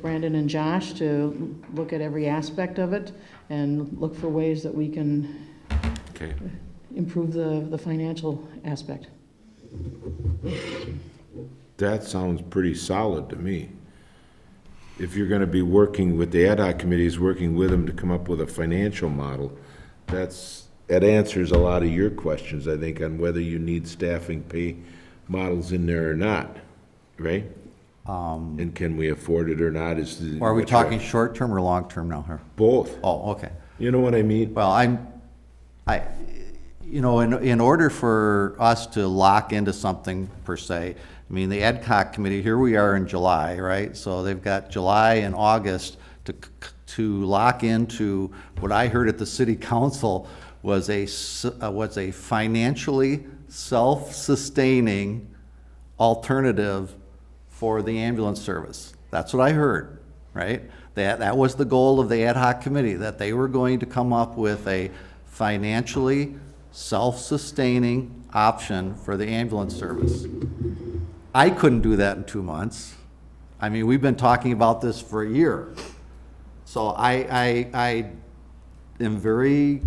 Speaker 8: Brandon and Josh to look at every aspect of it and look for ways that we can
Speaker 1: Okay.
Speaker 8: improve the financial aspect.
Speaker 1: That sounds pretty solid to me. If you're gonna be working with the ad hoc committees, working with them to come up with a financial model, that answers a lot of your questions, I think, on whether you need staffing pay models in there or not, right? And can we afford it or not is the.
Speaker 5: Are we talking short-term or long-term now here?
Speaker 1: Both.
Speaker 5: Oh, okay.
Speaker 1: You know what I mean?
Speaker 5: Well, in order for us to lock into something per se, I mean, the ad hoc committee, here we are in July, right? So they've got July and August to lock into what I heard at the city council was a financially self-sustaining alternative for the ambulance service. That's what I heard, right? That was the goal of the ad hoc committee, that they were going to come up with a financially self-sustaining option for the ambulance service. I couldn't do that in 2 months. I mean, we've been talking about this for a year. So I am very,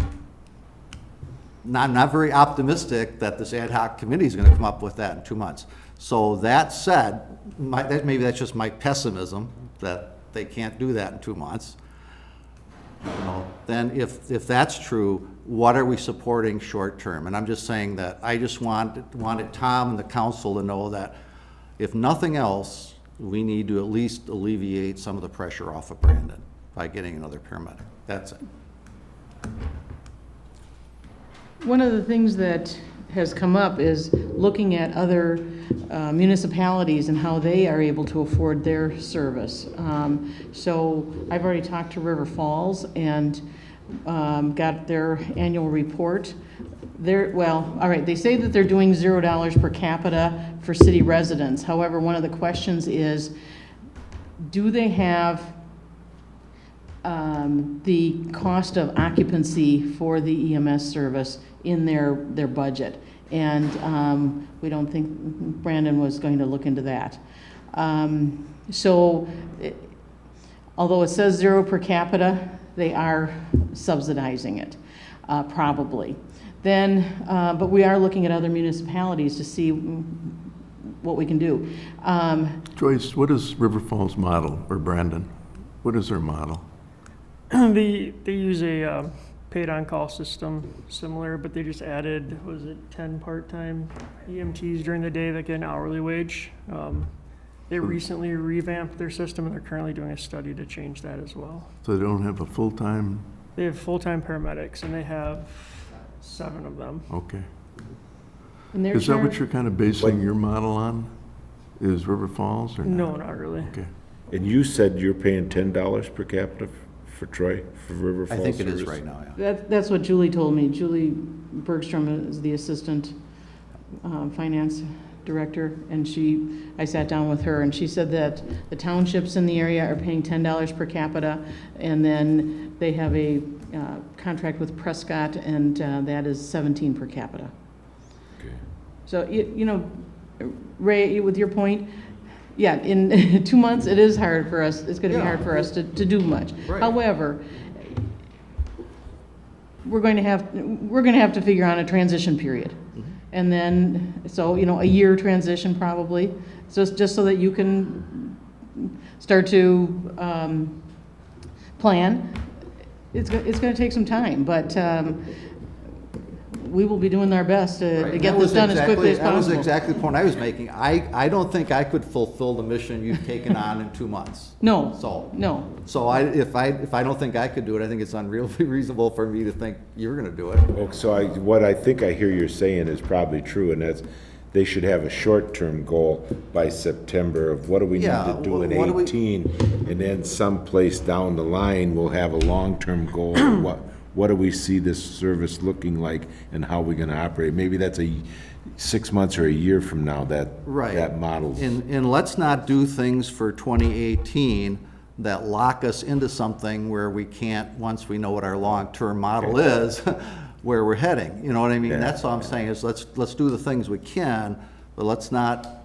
Speaker 5: not very optimistic that this ad hoc committee is gonna come up with that in 2 months. So that said, maybe that's just my pessimism, that they can't do that in 2 months. You know, then if that's true, what are we supporting short-term? And I'm just saying that I just wanted Tom and the council to know that if nothing else, we need to at least alleviate some of the pressure off of Brandon by getting another paramedic. That's it.
Speaker 8: One of the things that has come up is looking at other municipalities and how they are able to afford their service. So I've already talked to River Falls and got their annual report. All right, they say that they're doing $0 per capita for city residents. However, one of the questions is, do they have the cost of occupancy for the EMS service in their budget? And we don't think Brandon was going to look into that. Although it says 0 per capita, they are subsidizing it, probably. Then, but we are looking at other municipalities to see what we can do.
Speaker 2: Joyce, what is River Falls' model, or Brandon? What is their model?
Speaker 4: They use a paid on-call system, similar, but they just added, was it 10 part-time EMTs during the day that get an hourly wage? They recently revamped their system, and they're currently doing a study to change that as well.
Speaker 2: So they don't have a full-time,
Speaker 4: They have full-time paramedics, and they have 7 of them.
Speaker 2: okay.
Speaker 8: And they're
Speaker 2: Is that what
Speaker 8: charged-
Speaker 2: you're kind of basing your model on? Is River Falls or
Speaker 4: No,
Speaker 2: not?
Speaker 4: not really.
Speaker 2: Okay.
Speaker 1: And you said you're paying $10 per capita for Troy, for River
Speaker 5: I
Speaker 1: Falls
Speaker 5: think it is
Speaker 1: service?
Speaker 5: right now, yeah.
Speaker 8: That's what Julie told me. Julie Bergstrom is the assistant finance director, and I sat down with her, and she said that the townships in the area are paying $10 per capita, and then they have a contract with Prescott, and that is 17 per capita.
Speaker 1: Okay.
Speaker 8: So, you know, Ray, with your point, yeah, in 2 months, it is hard for us, it's gonna be
Speaker 5: Yeah.
Speaker 8: hard for us to do much.
Speaker 5: Right.
Speaker 8: However, we're going to have to figure out a transition period. And then, so, you know, a year transition probably, so it's just so that you can start to plan. It's gonna take some time, but we will be doing our best to
Speaker 5: Right,
Speaker 8: get
Speaker 5: that
Speaker 8: this
Speaker 5: was
Speaker 8: done as quickly as
Speaker 5: That was
Speaker 8: possible.
Speaker 5: exactly the point I was making. I don't think I could fulfill the mission you've taken on in 2 months.
Speaker 8: No,
Speaker 5: So,
Speaker 8: no.
Speaker 5: so if I don't think I could do it, I think it's unreasonably reasonable for me to think you're gonna do it.
Speaker 1: Well, so what I think I hear you're saying is probably true, and that's, they should have a short-term goal by September of what do we need
Speaker 5: Yeah,
Speaker 1: to do in
Speaker 5: what do we-
Speaker 1: 18, and then someplace down the line, we'll have a long-term goal, of what do we see this service looking like, and how we gonna operate? Maybe that's 6 months or a year from now,
Speaker 5: Right.
Speaker 1: that model's.
Speaker 5: And let's not do things for 2018 that lock us into something where we can't, once we know what our long-term model is, where we're heading. You know what I mean?
Speaker 1: Yeah.
Speaker 5: That's all I'm saying, is let's do the things we can, but let's not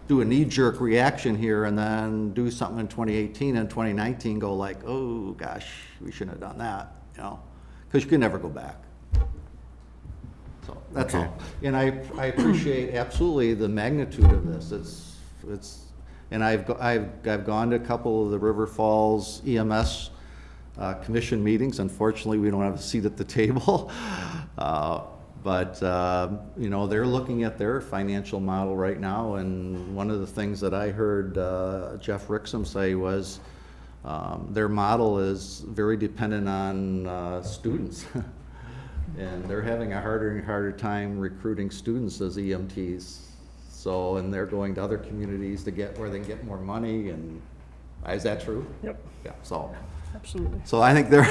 Speaker 5: do a knee-jerk reaction here and then do something in 2018 and 2019 go like, oh, gosh, we shouldn't have done that, you know? Because you can never go back. So, that's
Speaker 1: Okay.
Speaker 5: all. And I appreciate absolutely the magnitude of this. And I've gone to a couple of the River Falls EMS commission meetings. Unfortunately, we don't have a seat at the table. But, you know, they're looking at their financial model right now, and one of the things that I heard Jeff Rixum say was their model is very dependent on students. And they're having a harder and harder time recruiting students as EMTs. So, and they're going to other communities to get where they can get more money, and is that true?
Speaker 4: Yep,
Speaker 5: Yeah, so
Speaker 4: absolutely.
Speaker 5: I think they're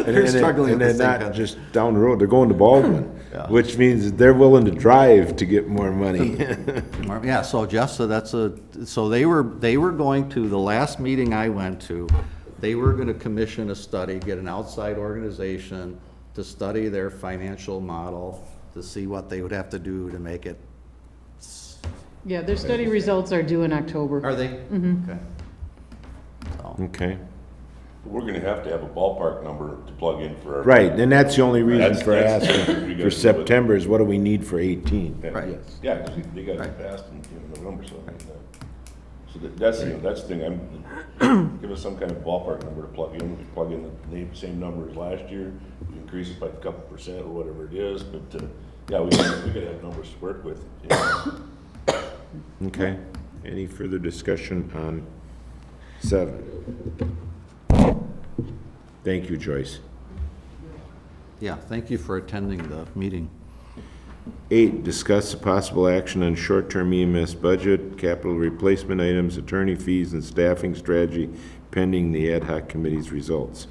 Speaker 5: they're struggling
Speaker 1: And
Speaker 5: with the
Speaker 1: they're
Speaker 5: same
Speaker 1: not
Speaker 5: kind of-
Speaker 1: just down the road, they're going to Baldwin,
Speaker 5: Yeah.
Speaker 1: which means they're willing to drive to get more money.
Speaker 5: Yeah, so Jeff said so they were going to, the last meeting I went to, they were gonna commission a study, get an outside organization to study their financial model, to see what they would have to do to make it.
Speaker 8: Yeah, their study results are due in October.
Speaker 5: Are they? Okay. So,
Speaker 1: Okay,
Speaker 7: We're gonna have to have a ballpark number to plug in for our.
Speaker 1: right, and that's the only reason for
Speaker 7: That's- we
Speaker 1: asking
Speaker 7: gotta do
Speaker 1: for
Speaker 7: it.
Speaker 1: September is what do we need for 18?
Speaker 5: Right.
Speaker 1: Yes.
Speaker 7: Yeah, because they got
Speaker 5: Right.
Speaker 7: it passed in November, so. So that's, you know, that's the thing, give us some kind of ballpark number to plug in, the same number as last year, we increase it by a couple percent or whatever it is, but, yeah, we gotta have numbers to work with. You know.
Speaker 1: Okay, any further discussion on 7? Thank you, Joyce.
Speaker 5: yeah, thank you for attending the meeting.
Speaker 1: 8, discuss the possible action on short-term EMS budget, capital replacement items, attorney fees, and staffing strategy pending the ad hoc committee's results.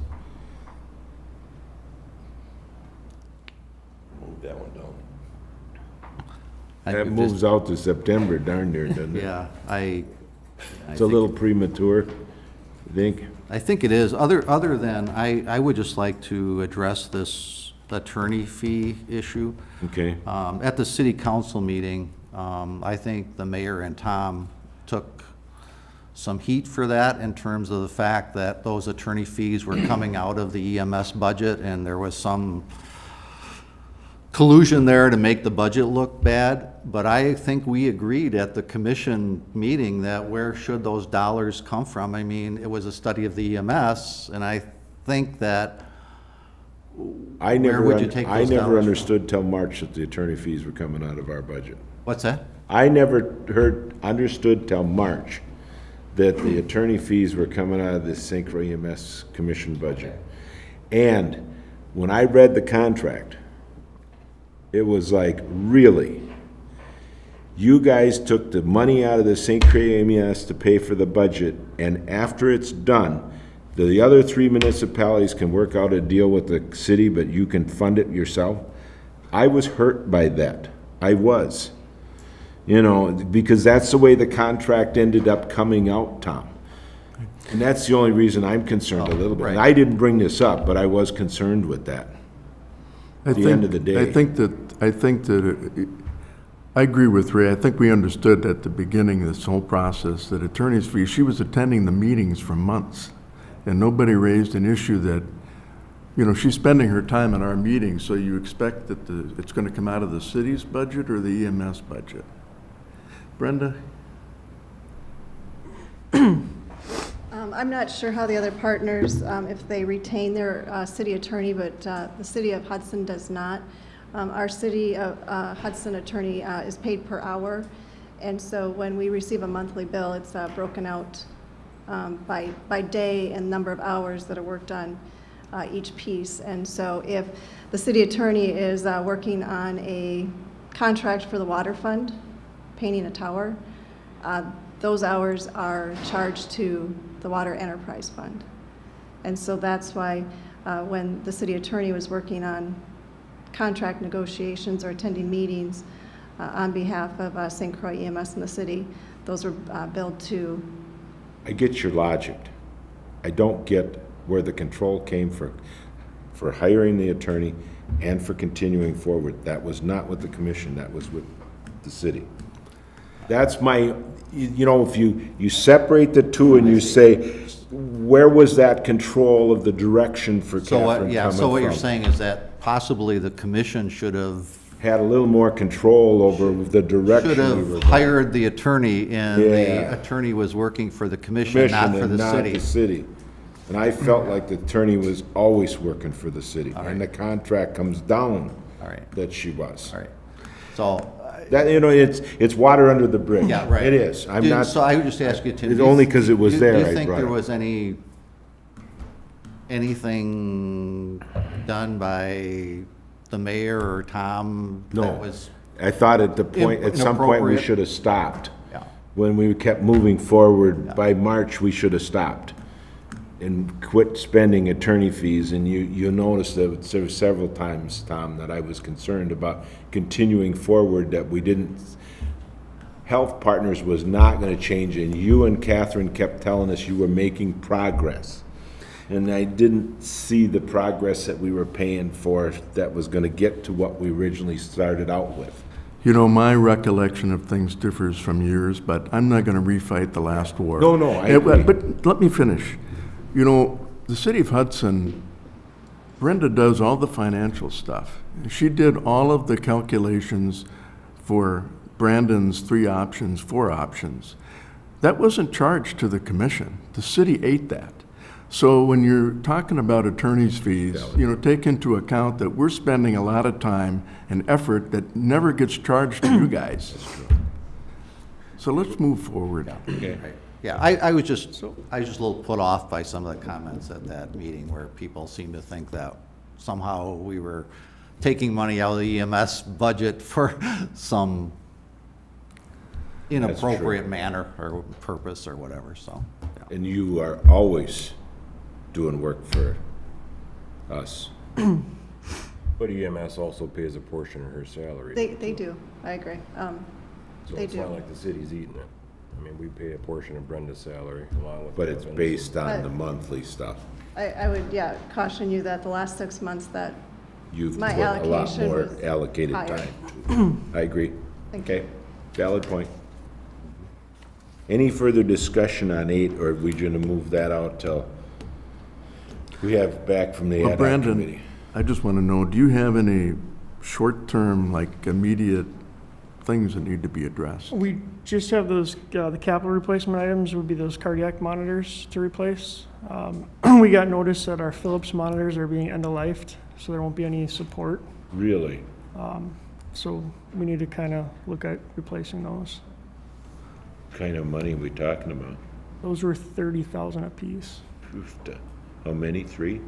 Speaker 7: Move that one down.
Speaker 5: I
Speaker 1: That
Speaker 5: think just-
Speaker 1: moves out to September, darn near, doesn't it?
Speaker 5: Yeah, I
Speaker 1: It's a little premature, I think.
Speaker 5: I think it is. Other than, I would just like to address this attorney fee issue.
Speaker 1: Okay,
Speaker 5: At the city council meeting, I think the mayor and Tom took some heat for that in terms of the fact that those attorney fees were coming out of the EMS budget, and there was some collusion there to make the budget look bad. But I think we agreed at the commission meeting that where should those dollars come from? I mean, it was a study of the EMS, and I think that
Speaker 1: I never,
Speaker 5: would you take
Speaker 1: I
Speaker 5: those
Speaker 1: never
Speaker 5: dollars from?
Speaker 1: understood till March that the attorney fees were coming out of our budget.
Speaker 5: What's that?
Speaker 1: I never understood till March that the attorney fees were coming out of the St. Croix EMS commission budget. And when I read the contract, it was like, really? You guys took the money out of the St. Croix EMS to pay for the budget, and after it's done, the other 3 municipalities can work out a deal with the city, but you can fund it yourself? I was hurt by that. I was. You know, because that's the way the contract ended up coming out, Tom. And that's the only reason I'm concerned a little bit. And
Speaker 5: right.
Speaker 1: I didn't bring this up, but I was concerned with that. At the end of the day.
Speaker 2: I think that, I agree with Ray. I think we understood at the beginning of this whole process that attorney's fees, she was attending the meetings for months, and nobody raised an issue that, you know, she's spending her time at our meetings, so you expect that it's gonna come out of the city's budget or the EMS budget? Brenda?
Speaker 3: I'm not sure how the other partners, if they retain their city attorney, but the city of Hudson does not. Our city of Hudson attorney is paid per hour, and so when we receive a monthly bill, it's broken out by day and number of hours that are worked on each piece. And so if the city attorney is working on a contract for the water fund, painting a tower, those hours are charged to the Water Enterprise Fund. And so that's why when the city attorney was working on contract negotiations or attending meetings on behalf of St. Croix EMS in the city, those were billed to.
Speaker 1: I get your logic. I don't get where the control came for hiring the attorney and for continuing forward. That was not with the commission, that was with the city. That's my, you know, if you separate the two and you say, where was that control of the direction for
Speaker 5: So
Speaker 1: Catherine
Speaker 5: what,
Speaker 1: coming
Speaker 5: yeah, so what you're
Speaker 1: from?
Speaker 5: saying is that possibly the commission should have
Speaker 1: Had a little more control over the direction we were going.
Speaker 5: hired the attorney, and
Speaker 1: Yeah.
Speaker 5: the attorney was working for the commission,
Speaker 1: Commission
Speaker 5: not for
Speaker 1: and
Speaker 5: the
Speaker 1: not
Speaker 5: city.
Speaker 1: the city. And I felt like the attorney was always working for the city. And the contract comes down
Speaker 5: All right.
Speaker 1: that she was.
Speaker 5: All right. So,
Speaker 1: That, you know, it's water under the bridge.
Speaker 5: yeah, right.
Speaker 1: It is. I'm not.
Speaker 5: So I would just ask you, Tim.
Speaker 1: It's
Speaker 5: do you-
Speaker 1: only 'cause it was
Speaker 5: do-
Speaker 1: there
Speaker 5: Do
Speaker 1: I
Speaker 5: you think
Speaker 1: brought
Speaker 5: there
Speaker 1: it.
Speaker 5: was anything done by the mayor or Tom that
Speaker 1: No.
Speaker 5: was?
Speaker 1: I thought at some point, we
Speaker 5: Inappropriate?
Speaker 1: should have stopped.
Speaker 5: Yeah.
Speaker 1: When we kept moving forward, by March, we should have stopped and quit spending attorney fees. And you noticed that there were several times, Tom, that I was concerned about continuing forward, that we didn't, Health Partners was not gonna change, and you and Catherine kept telling us you were making progress. And I didn't see the progress that we were paying for that was gonna get to what we originally started out with.
Speaker 2: You know, my recollection of things differs from yours, but I'm not gonna refight the last war.
Speaker 1: No, I agree.
Speaker 2: But let me finish. You know, the city of Hudson, Brenda does all the financial stuff. She did all of the calculations for Brandon's 3 options, 4 options. That wasn't charged to the commission. The city ate that. So when you're talking about attorney's fees, you know, take into account that we're spending a lot of time and effort that never gets charged to you guys. So let's move forward.
Speaker 1: Okay.
Speaker 5: Yeah, I was just a little put off by some of the comments at that meeting where people seemed to think that somehow we were taking money out of the EMS budget for some inappropriate manner or purpose or whatever, so. yeah.
Speaker 1: And you are always doing work for us.
Speaker 9: But EMS also pays a portion of her salary.
Speaker 3: They do, I agree.
Speaker 9: So
Speaker 3: They
Speaker 9: it's not
Speaker 3: do.
Speaker 9: like the city's eating it. I mean, we pay a portion of Brenda's salary along with.
Speaker 1: But it's
Speaker 9: Kevin's.
Speaker 1: based on the monthly stuff.
Speaker 3: I would, yeah, caution you that the last 6 months that,
Speaker 1: You've put
Speaker 3: My
Speaker 1: a lot
Speaker 3: allocation
Speaker 1: more
Speaker 3: was
Speaker 1: allocated
Speaker 3: higher.
Speaker 1: time to. I agree.
Speaker 3: Thank you.
Speaker 1: Okay, valid point. Any further discussion on 8, or are we gonna move that out till we have back from the
Speaker 2: Well,
Speaker 1: ad hoc
Speaker 2: Brandon,
Speaker 1: committee?
Speaker 2: I just want to know, do you have any short-term, like immediate things that need to be addressed?
Speaker 4: We just have those, the capital replacement items would be those cardiac monitors to replace. We got notice that our Philips monitors are being end-of-lifed. so there won't be any support.
Speaker 1: Really?
Speaker 4: So we need to kind of look at replacing those.
Speaker 1: What kind of money are we talking about?
Speaker 4: Those were 30,000 apiece.
Speaker 1: Oof, how many? 3?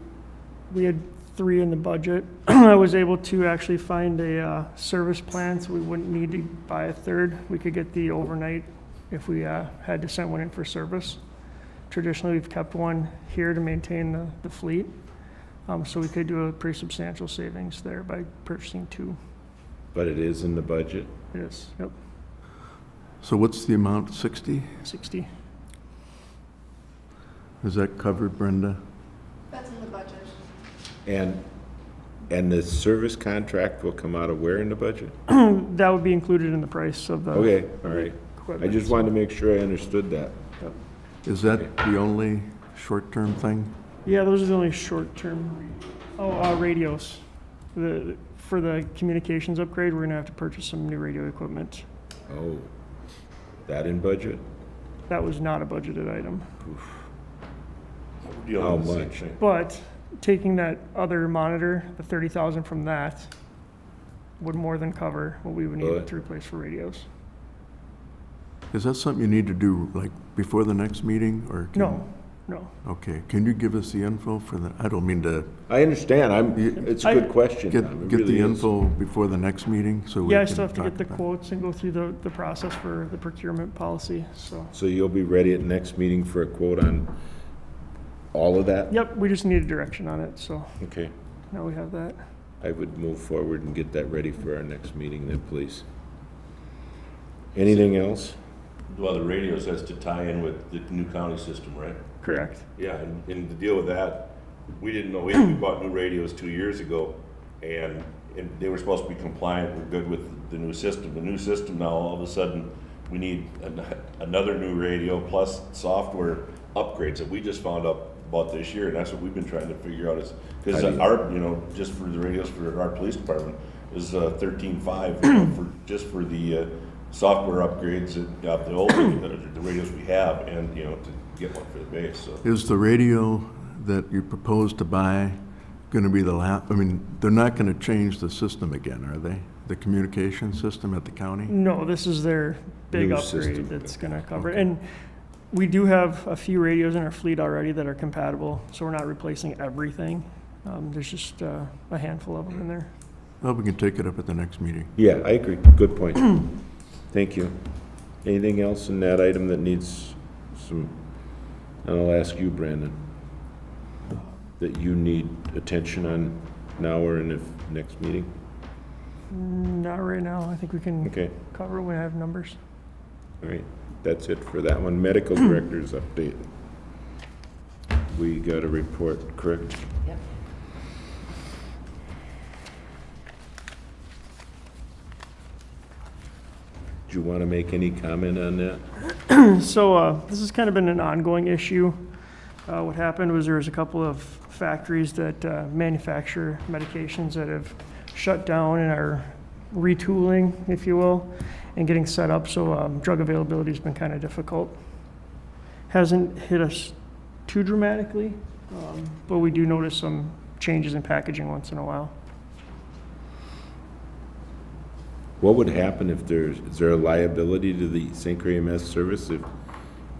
Speaker 4: We had 3 in the budget. I was able to actually find a service plan, so we wouldn't need to buy a third. We could get the overnight if we had to send one in for service. Traditionally, we've kept one here to maintain the fleet, so we could do a pretty substantial savings there by purchasing 2.
Speaker 1: But it is in the budget?
Speaker 4: It is, yep,
Speaker 2: So what's the amount, 60?
Speaker 4: 60.
Speaker 2: Is that covered, Brenda?
Speaker 3: That's in the budget.
Speaker 1: And the service contract will come out of where in the budget?
Speaker 4: That would be included in the price of the
Speaker 1: Okay, all right. I
Speaker 4: equipment.
Speaker 1: just wanted to make sure I understood that.
Speaker 4: Yep.
Speaker 2: Is that the only short-term thing?
Speaker 4: Yeah, those are the only short-term. Radios. For the communications upgrade, we're gonna have to purchase some new radio equipment.
Speaker 1: Oh, that in budget?
Speaker 4: That was not a budgeted item.
Speaker 7: Dealing
Speaker 1: How
Speaker 7: with the same
Speaker 1: much?
Speaker 7: thing.
Speaker 4: But taking that other monitor, the 30,000 from that, would more than cover what we would need
Speaker 1: Good.
Speaker 4: to replace for radios.
Speaker 2: Is that something you need to do, like, before the next meeting, or?
Speaker 4: No.
Speaker 2: Okay, can you give us the info for the, I don't mean to
Speaker 1: I understand, it's a good question. Tom. It
Speaker 2: get the
Speaker 1: really is.
Speaker 2: info before the next meeting, so we
Speaker 4: Yeah, I
Speaker 2: can
Speaker 4: still have to
Speaker 2: talk
Speaker 4: get the
Speaker 2: about it?
Speaker 4: quotes and go through the process for the procurement policy, so.
Speaker 1: So you'll be ready at next meeting for a quote on all of that?
Speaker 4: Yep, we just need a direction on it, so
Speaker 1: Okay.
Speaker 4: now we have that.
Speaker 1: I would move forward and get that ready for our next meeting then, please. Anything else?
Speaker 7: Well, the radios has to tie in with the new county system, right?
Speaker 4: Correct.
Speaker 7: Yeah, and to deal with that, we didn't know, we bought new radios 2 years ago, and they were supposed to be compliant, we're good with the new system. The new system now, all of a sudden, we need another new radio plus software upgrades that we just found out about this year, and that's what we've been trying to figure out is, because our, just for the radios for our police department is 13.5, just for the software upgrades that the old, the radios we have, and, to get one for the base, so.
Speaker 2: Is the radio that you propose to buy gonna be the I mean, they're not gonna change the system again, are they? The communication system at the county?
Speaker 4: No, this is their big
Speaker 1: New
Speaker 4: upgrade
Speaker 1: system.
Speaker 4: that's gonna cover it. And we do have a few radios in our fleet already that are compatible, so we're not replacing everything. There's just a handful of them in there.
Speaker 2: Well, we can take it up at the next meeting.
Speaker 1: Yeah, I agree. Good point. Thank you. Anything else in that item that needs some, and I'll ask you, Brandon, that you need attention on now or in the next meeting?
Speaker 4: Not right now. I think we can
Speaker 1: Okay,
Speaker 4: cover it when I have numbers.
Speaker 1: all right. That's it for that one. Medical director's update. We got a report, correct?
Speaker 10: Yep.
Speaker 1: Do you want to make any comment on that?
Speaker 4: So this has kind of been an ongoing issue. What happened was there was a couple of factories that manufacture medications that have shut down and are retooling, if you will, and getting set up. So drug availability has been kind of difficult. Hasn't hit us too dramatically, but we do notice some changes in packaging once in a while.
Speaker 1: What would happen if is there a liability to the St. Croix EMS service if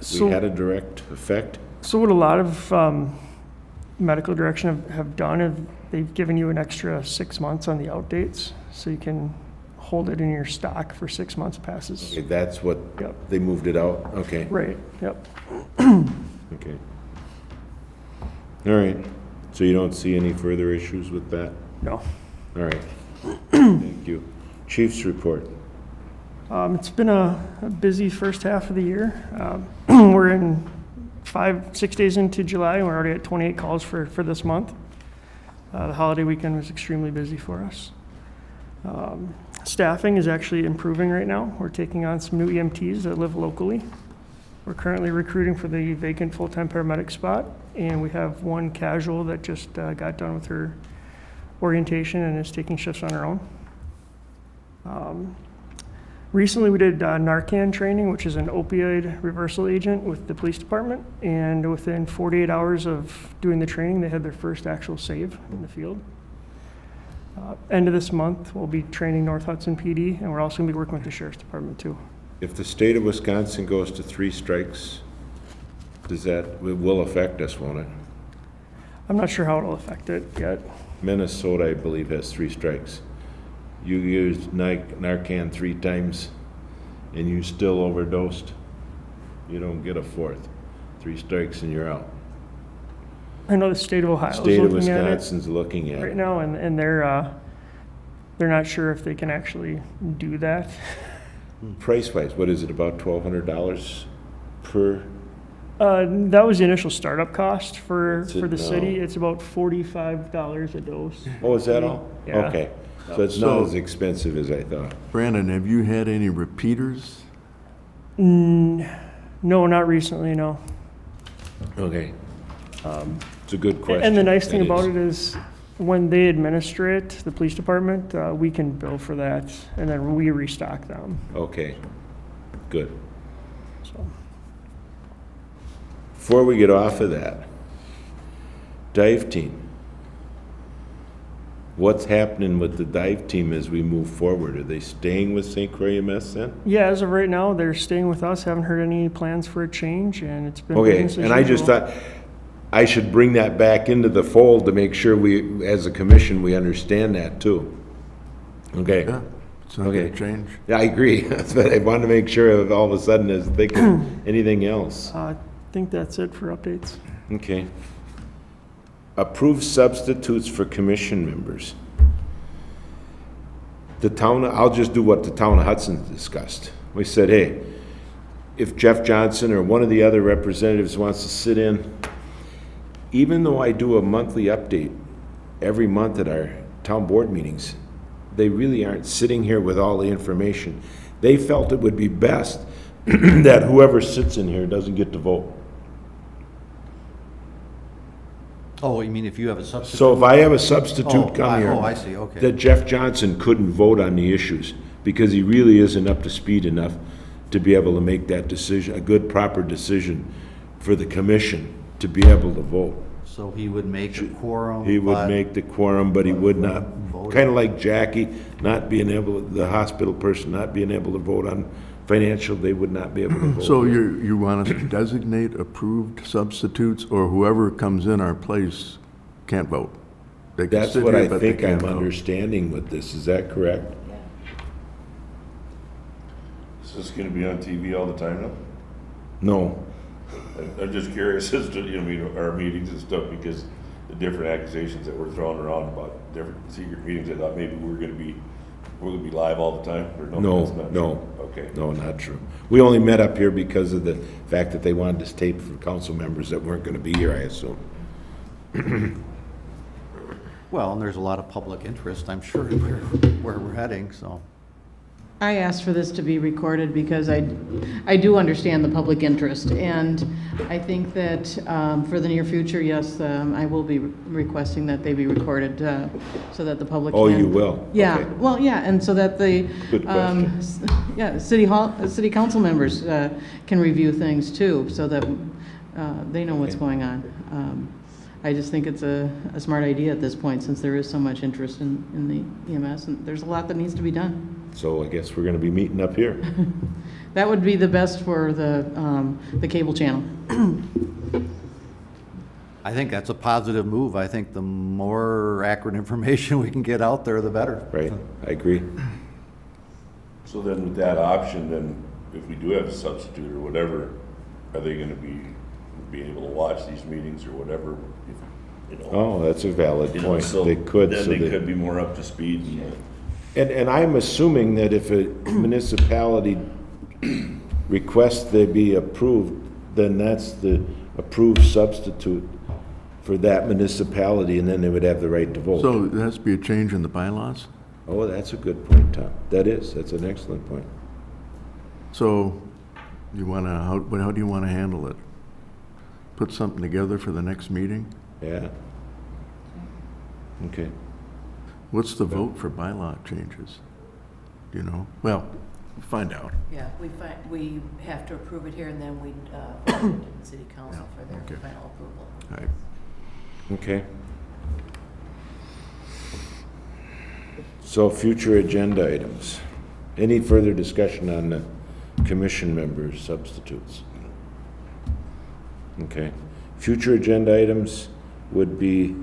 Speaker 4: So-
Speaker 1: we had a direct effect?
Speaker 4: So what a lot of medical direction have done, they've given you an extra 6 months on the outdates, so you can hold it in your stock for 6 months passes.
Speaker 1: Okay, that's what,
Speaker 4: Yep.
Speaker 1: they moved it out? Okay,
Speaker 4: Right, yep.
Speaker 1: okay. All right, so you don't see any further issues with that?
Speaker 4: No.
Speaker 1: All right, thank you. Chief's report.
Speaker 4: It's been a busy first half of the year. We're in 6 days into July, and we're already at 28 calls for this month. The holiday weekend was extremely busy for us. Staffing is actually improving right now. We're taking on some new EMTs that live locally. We're currently recruiting for the vacant full-time paramedic spot, and we have one casual that just got done with her orientation and is taking shifts on her own. Recently, we did Narcan training, which is an opioid reversal agent with the police department, and within 48 hours of doing the training, they had their first actual save in the field. End of this month, we'll be training North Hudson PD, and we're also going to be working with the Sheriff's Department too.
Speaker 1: If the state of Wisconsin goes to 3 strikes, it will affect us, won't it?
Speaker 4: I'm not sure how it'll affect it yet.
Speaker 1: Minnesota, I believe, has 3 strikes. You used Narcan 3 times and you still overdosed, you don't get a 4th. 3 strikes and you're out.
Speaker 4: I know the state of Ohio is
Speaker 1: State of
Speaker 4: looking at it
Speaker 1: Wisconsin's looking at
Speaker 4: right
Speaker 1: it.
Speaker 4: now, and they're not sure if they can actually do that.
Speaker 1: Price-wise, what is it, about $1,200 per?
Speaker 4: That was the initial startup cost for
Speaker 1: What's it
Speaker 4: the city.
Speaker 1: now?
Speaker 4: It's about $45 a dose.
Speaker 1: Oh, is that all?
Speaker 4: Yeah.
Speaker 1: Okay, so it's not as expensive as I thought.
Speaker 2: Brandon, have you had any repeaters?
Speaker 4: No, not recently, no.
Speaker 1: Okay. It's a good question.
Speaker 4: And the nice thing
Speaker 1: That
Speaker 4: about
Speaker 1: is.
Speaker 4: it is, when they administer it, the police department, we can bill for that, and then we restock them,
Speaker 1: Okay, good.
Speaker 4: so.
Speaker 1: Before we get off of that, dive team. What's happening with the dive team as we move forward? Are they staying with St. Croix EMS then?
Speaker 4: Yeah, as of right now, they're staying with us, haven't heard any plans for a change, and it's been
Speaker 1: Okay,
Speaker 4: business as
Speaker 1: and I just
Speaker 4: usual.
Speaker 1: thought I should bring that back into the fold to make sure we, as a commission, we understand that too. Okay.
Speaker 2: Yeah, it's not gonna
Speaker 1: Okay.
Speaker 2: change.
Speaker 1: Yeah, I agree. That's what I wanted to make sure of all of a sudden is thinking anything else.
Speaker 4: I think that's it for updates.
Speaker 1: Okay. Approve substitutes for commission members. The town, I'll just do what the town of Hudson discussed. We said, hey, if Jeff Johnson or one of the other representatives wants to sit in, even though I do a monthly update every month at our town board meetings, they really aren't sitting here with all the information. They felt it would be best that whoever sits in here doesn't get to vote.
Speaker 5: Oh, you mean if you have a substitute?
Speaker 1: So if I have a substitute
Speaker 5: Oh,
Speaker 1: come here.
Speaker 5: I see, okay.
Speaker 1: That Jeff Johnson couldn't vote on the issues because he really isn't up to speed enough to be able to make that decision, a good, proper decision for the commission to be able to vote.
Speaker 5: So he would make a quorum?
Speaker 1: He would
Speaker 5: but-
Speaker 1: make the quorum, but he would not,
Speaker 5: Vote.
Speaker 1: kind of like Jackie, not being able, the hospital person not being able to vote on financial, they would not be able to vote.
Speaker 2: So you want us to designate approved substitutes, or whoever comes in our place can't vote? They can
Speaker 1: That's
Speaker 2: sit
Speaker 1: what
Speaker 2: here,
Speaker 1: I
Speaker 2: but they
Speaker 1: think I'm
Speaker 2: can't vote.
Speaker 1: understanding with this, is that correct?
Speaker 7: Is this gonna be on TV all the time now?
Speaker 1: No.
Speaker 7: I'm just curious as to, you know, I mean, our meetings and stuff, because the different accusations that were thrown around about different secret meetings, I thought maybe we're gonna be live all the time, or no?
Speaker 1: No,
Speaker 7: that's not
Speaker 1: no.
Speaker 7: true? Okay.
Speaker 1: No, not true. We only met up here because of the fact that they wanted this tape for council members that weren't gonna be here, I assume.
Speaker 5: Well, and there's a lot of public interest, I'm sure, where we're heading, so.
Speaker 8: I asked for this to be recorded because I do understand the public interest, and I think that for the near future, yes, I will be requesting that they be recorded so that the public can.
Speaker 1: Oh, you will?
Speaker 8: Yeah,
Speaker 1: Okay.
Speaker 8: well, yeah, and so that the,
Speaker 1: Good question.
Speaker 8: yeah, city council members can review things too, so that they know what's
Speaker 1: Okay.
Speaker 8: going on. I just think it's a smart idea at this point, since there is so much interest in the EMS, and there's a lot that needs to be done.
Speaker 1: So I guess we're gonna be meeting up here.
Speaker 8: That would be the best for the cable channel.
Speaker 5: I think that's a positive move. I think the more accurate information we can get out there, the better.
Speaker 1: Right, I agree.
Speaker 7: So then with that option, then if we do have a substitute or whatever, are they gonna be able to watch these meetings or whatever? If, you know,
Speaker 1: Oh, that's a valid
Speaker 7: you know,
Speaker 1: point.
Speaker 7: so
Speaker 1: They could,
Speaker 7: Then
Speaker 1: so
Speaker 7: they
Speaker 1: they,
Speaker 7: could be more up to speed.
Speaker 1: and I'm assuming that if a municipality requests they be approved, then that's the approved substitute for that municipality, and then they would have the right to vote.
Speaker 2: So there has to be a change in the bylaws?
Speaker 1: Oh, that's a good point, Tom. That's an excellent point.
Speaker 2: So you wanna, how do you wanna handle it? Put something together for the next meeting?
Speaker 1: Yeah. Okay.
Speaker 2: What's the vote for bylaw changes? Do you know? Well, find out.
Speaker 10: Yeah, we have to approve it here, and then we forward it to the city council for their
Speaker 2: okay.
Speaker 10: final approval.
Speaker 2: All right.
Speaker 1: Okay. So future agenda items. Any further discussion on the commission members substitutes? Okay. Future agenda items would be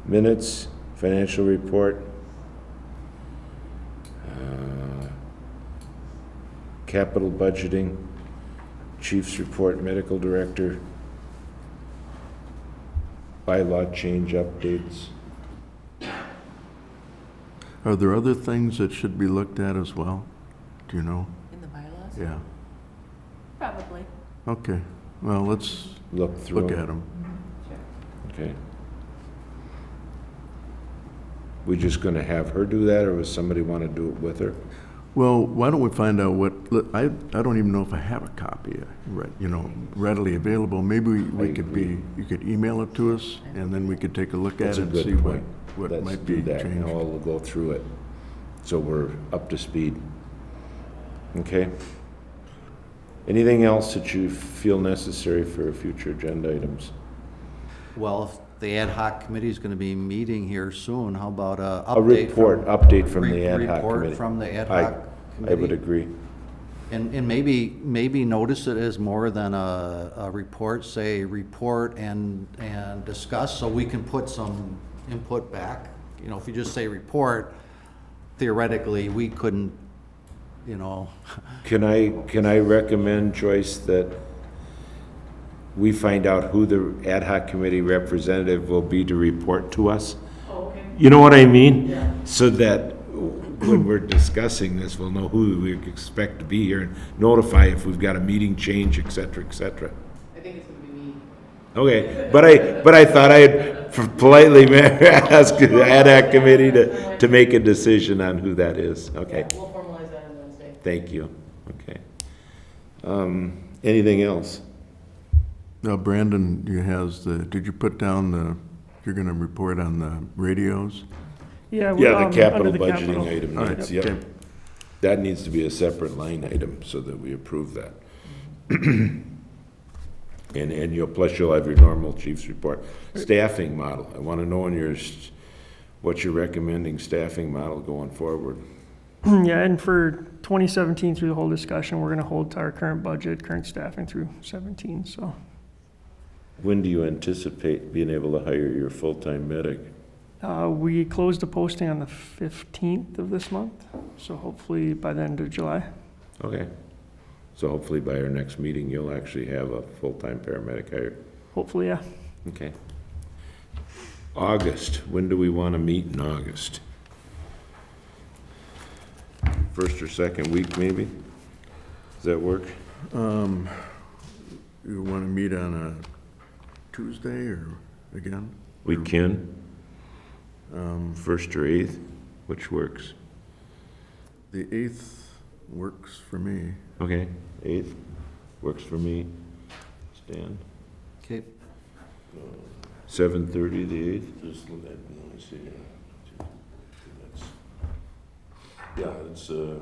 Speaker 1: minutes, financial report, capital budgeting, chief's report, medical director, bylaw change updates.
Speaker 2: Are there other things that should be looked at as well? Do you know?
Speaker 10: In the bylaws?
Speaker 2: Yeah.
Speaker 10: Probably.
Speaker 2: Okay. Well, let's
Speaker 1: Look through
Speaker 2: look
Speaker 1: them.
Speaker 2: at them.
Speaker 10: Sure.
Speaker 1: Okay. We just gonna have her do that, or does somebody wanna do it with her?
Speaker 2: Well, why don't we find out I don't even know if I have a copy, readily available. Maybe we could you could email it to us, and then we could take a look at
Speaker 1: That's
Speaker 2: it
Speaker 1: a
Speaker 2: and
Speaker 1: good
Speaker 2: see
Speaker 1: point.
Speaker 2: what
Speaker 1: Let's
Speaker 2: might
Speaker 1: do
Speaker 2: be
Speaker 1: that.
Speaker 2: changed.
Speaker 1: Now we'll go through it, so we're up to speed. Okay? Anything else that you feel necessary for future agenda items?
Speaker 5: Well, if the ad hoc committee is going to be meeting here soon, how about a
Speaker 1: A
Speaker 5: update?
Speaker 1: update from the ad hoc committee.
Speaker 5: Report from the ad hoc committee?
Speaker 1: I would agree.
Speaker 5: And maybe notice it as more than a report, say, report and discuss, so we can put some input back. You know, if you just say report, theoretically, we couldn't,
Speaker 1: Can I recommend, Joyce, that we find out who the ad hoc committee representative will be to report to us?
Speaker 10: Oh, okay.
Speaker 1: You know what I mean? Yeah. So that when we're discussing this, we'll know who we expect to be here and notify if we've got a meeting change, et cetera, et cetera.
Speaker 10: I think it's gonna be me.
Speaker 1: Okay, but I thought I'd politely ask the ad hoc committee to make a decision on who that is. Okay,
Speaker 10: We'll formalize that on Wednesday.
Speaker 1: thank you. Okay. Anything else?
Speaker 2: Now, Brandon, did you put down you're gonna report on the radios?
Speaker 4: Yeah.
Speaker 1: Yeah, the capital
Speaker 4: under the
Speaker 1: budgeting
Speaker 4: capital.
Speaker 1: item
Speaker 2: All right,
Speaker 1: needs, yep.
Speaker 2: okay.
Speaker 1: That needs to be a separate line item so that we approve that. And you'll have your normal chief's report. Staffing model, I want to know what you're recommending staffing model going forward.
Speaker 4: Yeah, and for 2017 through the whole discussion, we're gonna hold to our current budget, current staffing through 17, so.
Speaker 1: When do you anticipate being able to hire your full-time medic?
Speaker 4: We closed the posting on the 15th of this month, so hopefully by the end of July.
Speaker 1: Okay. So hopefully by our next meeting, you'll actually have a full-time paramedic hired.
Speaker 4: Hopefully, yeah.
Speaker 1: Okay. August, when do we want to meet in August? First or second week, maybe? Does that work?
Speaker 2: You wanna meet on a Tuesday or again?
Speaker 1: We can. First or eighth, which works?
Speaker 2: The 8th works for me.
Speaker 1: Okay, eighth, works for me. Stan?
Speaker 5: Okay.
Speaker 1: 7:30, the eighth? Just let me see here.
Speaker 7: Yeah, it's our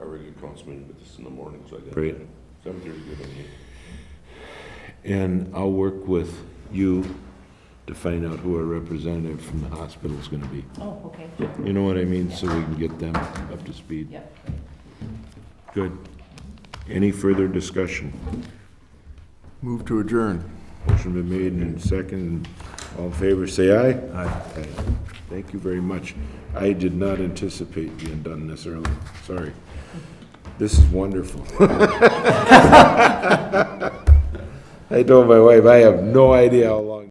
Speaker 7: regular council meeting, but this is in the morning, so I got
Speaker 1: Great.
Speaker 7: 7:30 good on me.
Speaker 1: And I'll work with you to find out who our representative from the hospital is gonna be.
Speaker 10: Oh, okay.
Speaker 1: You know what I mean? So we can get them up to speed.
Speaker 10: Yep.
Speaker 1: Good. Any further discussion?
Speaker 2: Move to adjourn.
Speaker 1: Motion been made and second. All in favor, say aye.
Speaker 2: Aye.
Speaker 1: Thank you very much. I did not anticipate being done this early. Sorry. This is wonderful. I told my wife, I have no idea how long